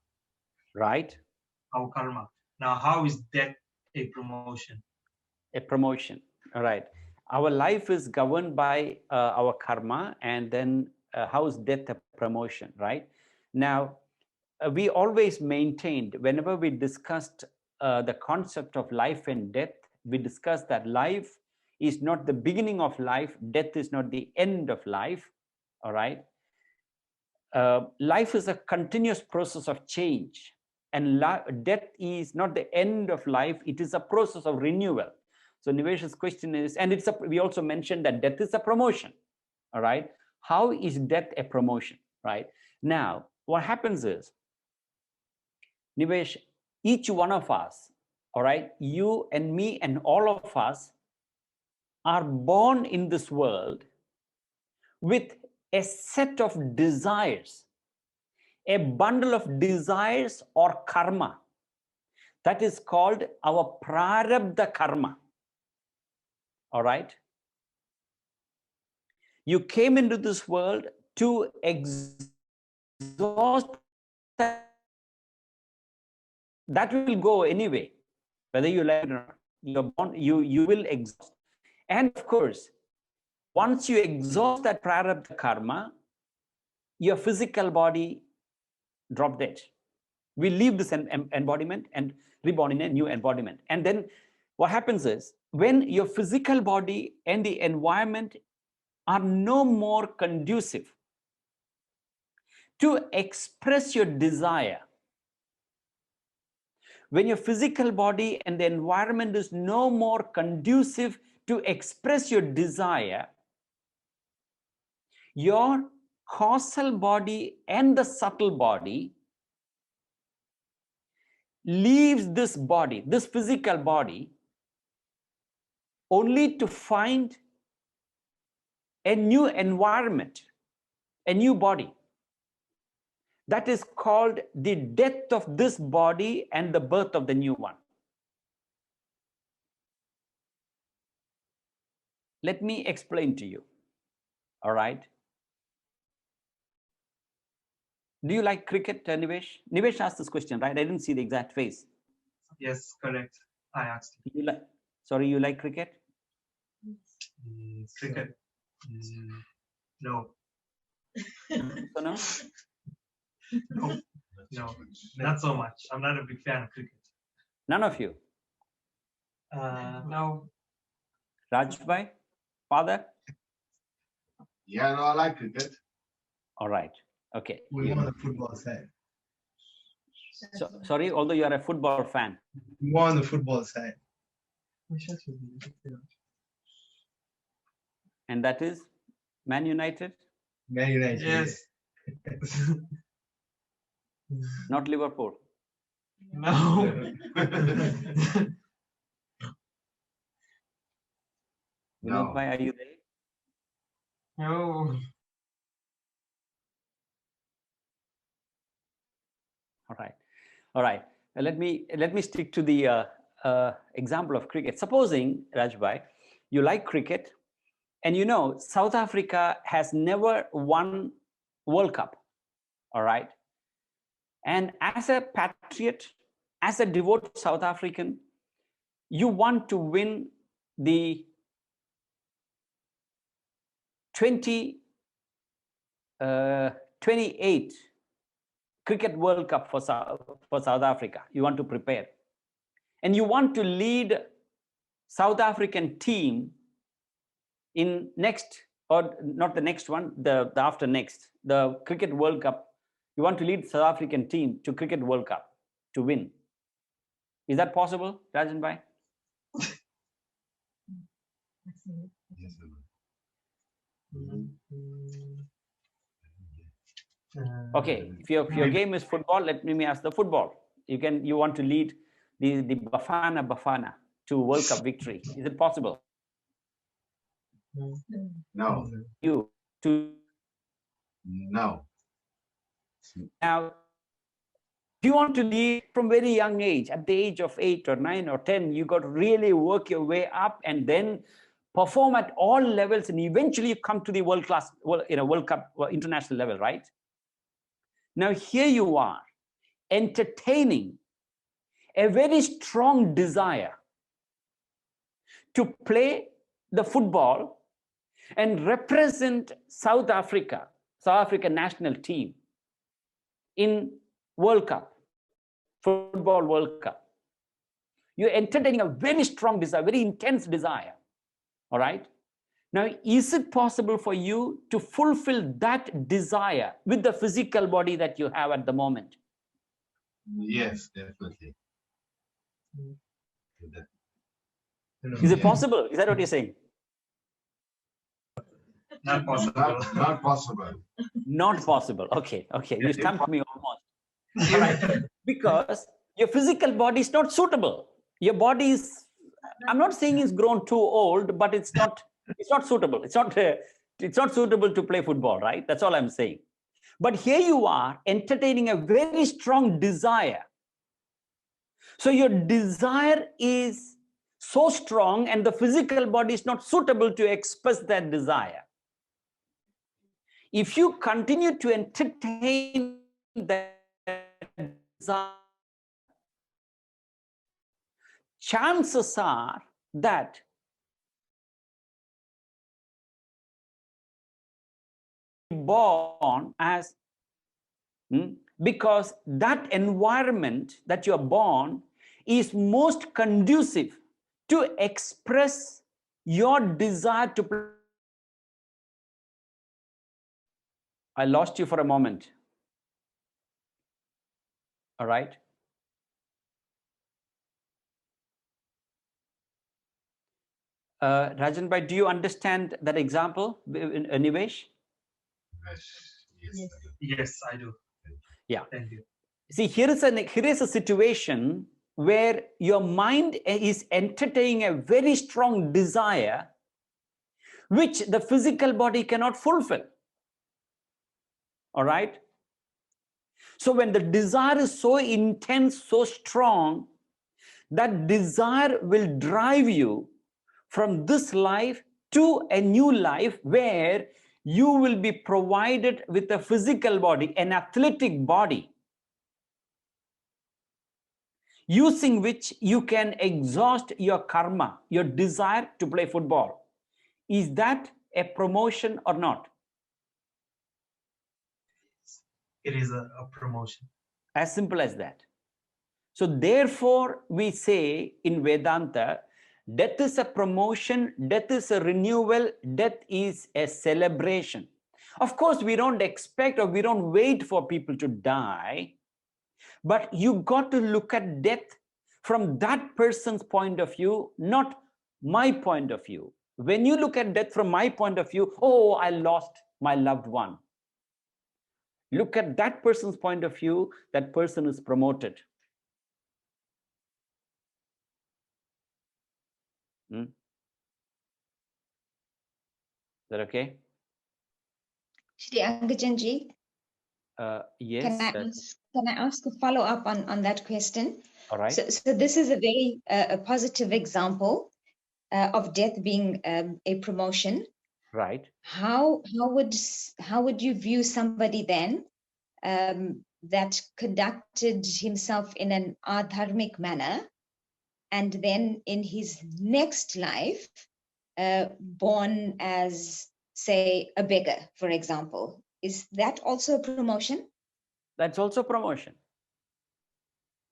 Right. Our karma. Now, how is death a promotion? A promotion. All right. Our life is governed by our karma, and then how is death a promotion, right? Now, we always maintained, whenever we discussed the concept of life and death, we discussed that life is not the beginning of life, death is not the end of life, all right? Life is a continuous process of change, and death is not the end of life, it is a process of renewal. So Nivesh's question is, and we also mentioned that death is a promotion, all right? How is death a promotion, right? Now, what happens is, Nivesh, each one of us, all right, you and me and all of us are born in this world with a set of desires, a bundle of desires or karma. That is called our prarabdha karma. All right? You came into this world to exhaust that. That will go anyway, whether you like it or not. You're born, you will exhaust. And of course, once you exhaust that prarabdha karma, your physical body drop dead. We leave this embodiment and reborn in a new embodiment. And then what happens is, when your physical body and the environment are no more conducive to express your desire, when your physical body and the environment is no more conducive to express your desire, your causal body and the subtle body leaves this body, this physical body, only to find a new environment, a new body. That is called the death of this body and the birth of the new one. Let me explain to you. All right. Do you like cricket, Nivesh? Nivesh asked this question, right? I didn't see the exact face. Yes, correct. I asked. You like? Sorry, you like cricket? Cricket. No. So no? No. No, not so much. I'm not a big fan of cricket. None of you. No. Rajbhai, father? Yeah, no, I like cricket. All right. Okay. We want a football side. So, sorry, although you are a football fan. More on the football side. And that is Man United? Man United. Yes. Not Liverpool. No. Vinod bhai, are you there? No. All right. All right. Let me stick to the example of cricket. Supposing, Rajbhai, you like cricket, and you know South Africa has never won World Cup. All right. And as a patriot, as a devout South African, you want to win the 28 Cricket World Cup for South Africa. You want to prepare. And you want to lead South African team in next, or not the next one, the after next, the Cricket World Cup. You want to lead South African team to Cricket World Cup to win. Is that possible, Rajan bhai? Okay, if your game is football, let me ask the football. You want to lead the Bafana to World Cup victory. Is it possible? No. You to No. now, if you want to lead from very young age, at the age of 8 or 9 or 10, you got to really work your way up and then perform at all levels, and eventually you come to the world class, World Cup international level, right? Now here you are, entertaining a very strong desire to play the football and represent South African national team in World Cup, football World Cup. You're entertaining a very strong desire, very intense desire. All right. Now, is it possible for you to fulfill that desire with the physical body that you have at the moment? Yes, definitely. Is it possible? Is that what you're saying? Not possible. Not possible. Not possible. Okay, okay. You stumped me almost. All right. Because your physical body is not suitable. Your body is, I'm not saying it's grown too old, but it's not suitable. It's not suitable to play football, right? That's all I'm saying. But here you are entertaining a very strong desire. So your desire is so strong and the physical body is not suitable to express that desire. If you continue to entertain that desire, chances are that born as because that environment that you're born is most conducive to express your desire to play. I lost you for a moment. All right. Rajan Bhai, do you understand that example, Nivesh? Yes. Yes, I do. Yeah. Thank you. See, here is a situation where your mind is entertaining a very strong desire, which the physical body cannot fulfill. All right. So when the desire is so intense, so strong, that desire will drive you from this life to a new life where you will be provided with a physical body, an athletic body, using which you can exhaust your karma, your desire to play football. Is that a promotion or not? It is a promotion. As simple as that. So therefore, we say in Vedanta, death is a promotion, death is a renewal, death is a celebration. Of course, we don't expect or we don't wait for people to die, but you got to look at death from that person's point of view, not my point of view. When you look at death from my point of view, oh, I lost my loved one. Look at that person's point of view, that person is promoted. Is that okay? Shri Angajanji, Yes. can I ask a follow up on that question? All right. So this is a very a positive example of death being a promotion. Right. How would you view somebody then that conducted himself in an adharmic manner, and then in his next life born as, say, a beggar, for example? Is that also a promotion? That's also promotion.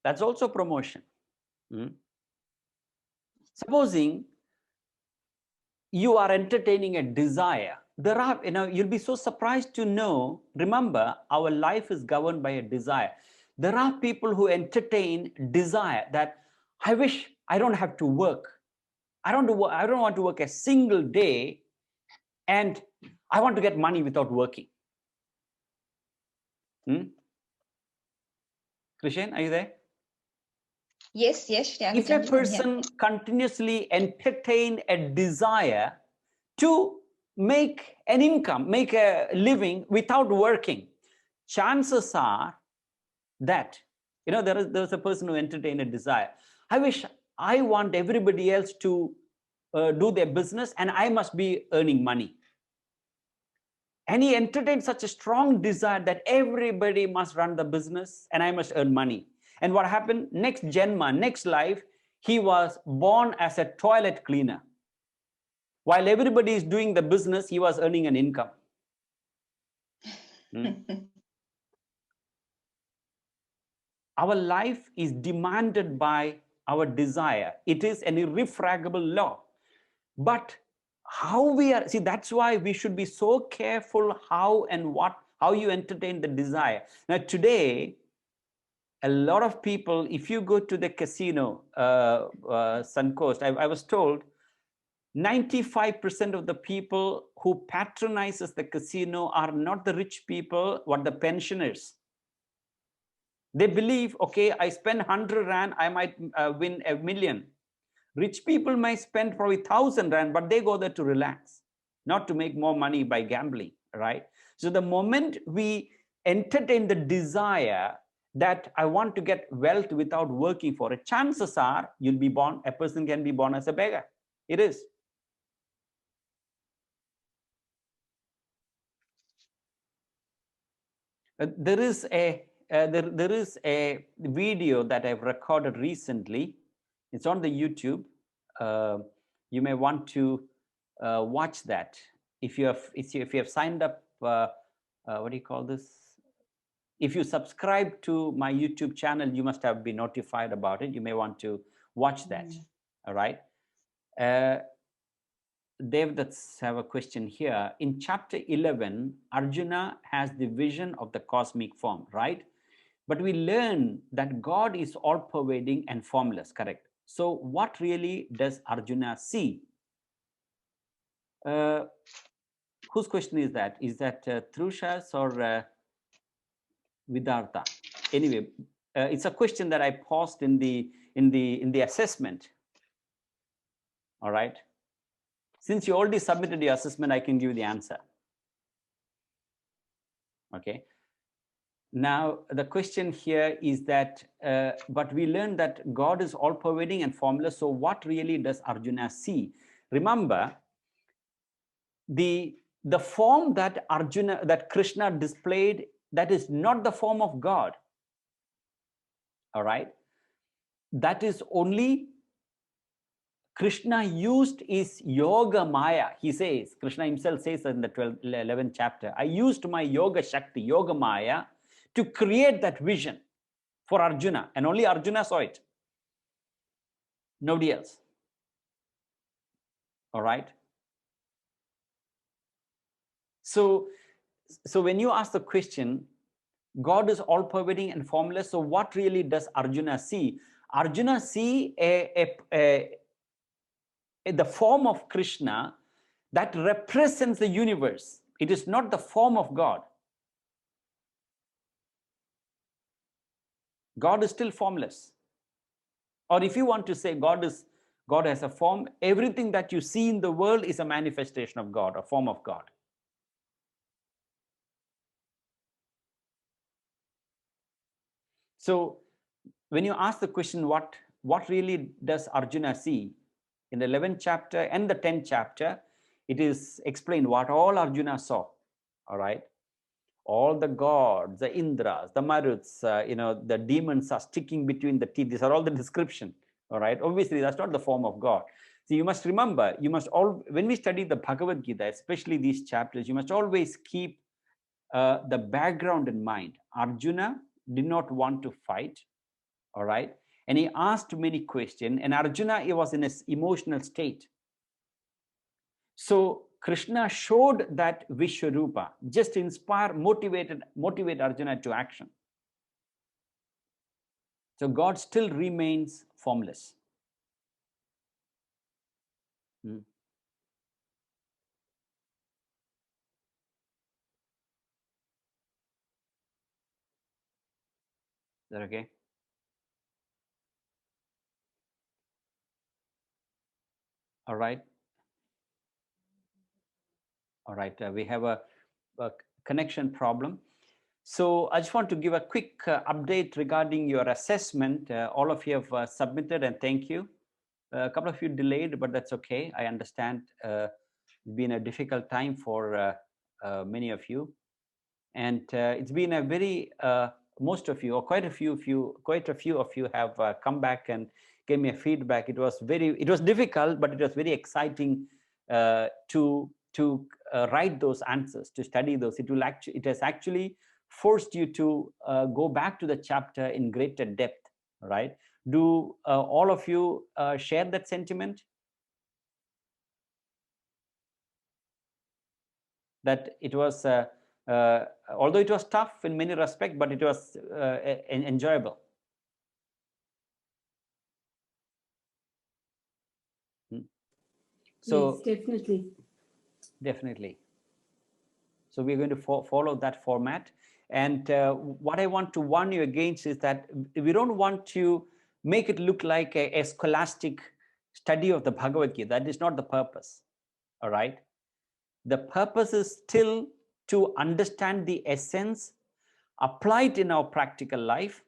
That's also promotion. Supposing you are entertaining a desire, there are, you'll be so surprised to know, remember, our life is governed by a desire. There are people who entertain desire that I wish I don't have to work. I don't want to work a single day, and I want to get money without working. Krishan, are you there? Yes. If a person continuously entertain a desire to make an income, make a living without working, chances are that, there's a person who entertain a desire. I want everybody else to do their business and I must be earning money. And he entertained such a strong desire that everybody must run the business and I must earn money. And what happened? Next Janma, next life, he was born as a toilet cleaner. While everybody is doing the business, he was earning an income. Our life is demanded by our desire. It is an irrefragable law. But how we are, see, that's why we should be so careful how you entertain the desire. Now, today, a lot of people, if you go to the casino, Suncoast, I was told, 95% of the people who patronizes the casino are not the rich people, but the pensioners. They believe, okay, I spend 100 rand, I might win 1,000,000. Rich people might spend probably 1,000 rand, but they go there to relax, not to make more money by gambling, right? So the moment we entertain the desire that I want to get wealth without working for it, chances are you'll be born, a person can be born as a beggar. It is. There is a video that I've recorded recently. It's on the YouTube. You may want to watch that. If you have signed up, what do you call this? If you subscribe to my YouTube channel, you must have been notified about it. You may want to watch that. All right. Dev, let's have a question here. In chapter 11, Arjuna has the vision of the cosmic form, right? But we learn that God is all-pervading and formless, correct? So what really does Arjuna see? Whose question is that? Is that Trusha's or Vidartha? Anyway, it's a question that I posed in the assessment. All right. Since you already submitted your assessment, I can give you the answer. Okay. Now, the question here is that, but we learned that God is all-pervading and formless. So what really does Arjuna see? Remember, the form that Krishna displayed, that is not the form of God. All right. That is only Krishna used is yoga maya. He says, Krishna himself says in the 11th chapter, I used my yoga shakti, yoga maya, to create that vision for Arjuna, and only Arjuna saw it. Nobody else. All right. So when you ask the question, God is all-pervading and formless. So what really does Arjuna see? Arjuna see the form of Krishna that represents the universe. It is not the form of God. God is still formless. Or if you want to say God has a form, everything that you see in the world is a manifestation of God, a form of God. So when you ask the question, what really does Arjuna see? In the 11th chapter and the 10th chapter, it is explained what all Arjuna saw. All right. All the gods, the Indras, the Maruts, the demons are sticking between the teeth. These are all the description. All right. Obviously, that's not the form of God. So you must remember, when we study the Bhagavad Gita, especially these chapters, you must always keep the background in mind. Arjuna did not want to fight. All right. And he asked many questions, and Arjuna, he was in his emotional state. So Krishna showed that Vishwarupa, just to inspire, motivate Arjuna to action. So God still remains formless. Is that okay? All right. All right. We have a connection problem. So I just want to give a quick update regarding your assessment. All of you have submitted, and thank you. A couple of you delayed, but that's okay. I understand it's been a difficult time for many of you. And it's been a very, most of you, or quite a few of you have come back and gave me a feedback. It was difficult, but it was very exciting to write those answers, to study those. It has actually forced you to go back to the chapter in greater depth, right? Do all of you share that sentiment? That it was, although it was tough in many respects, but it was enjoyable. So yes, definitely. definitely. So we're going to follow that format. And what I want to warn you against is that we don't want to make it look like a scholastic study of the Bhagavad Gita. That is not the purpose. All right. The purpose is still to understand the essence, apply it in our practical life.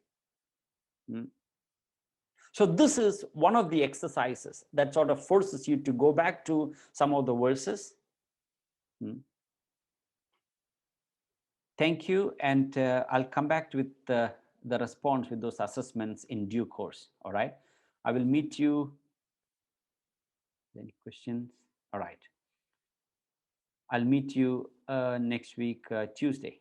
So this is one of the exercises that sort of forces you to go back to some of the verses. Thank you, and I'll come back with the response with those assessments in due course. All right. I will meet you. Any questions? All right. I'll meet you next week, Tuesday.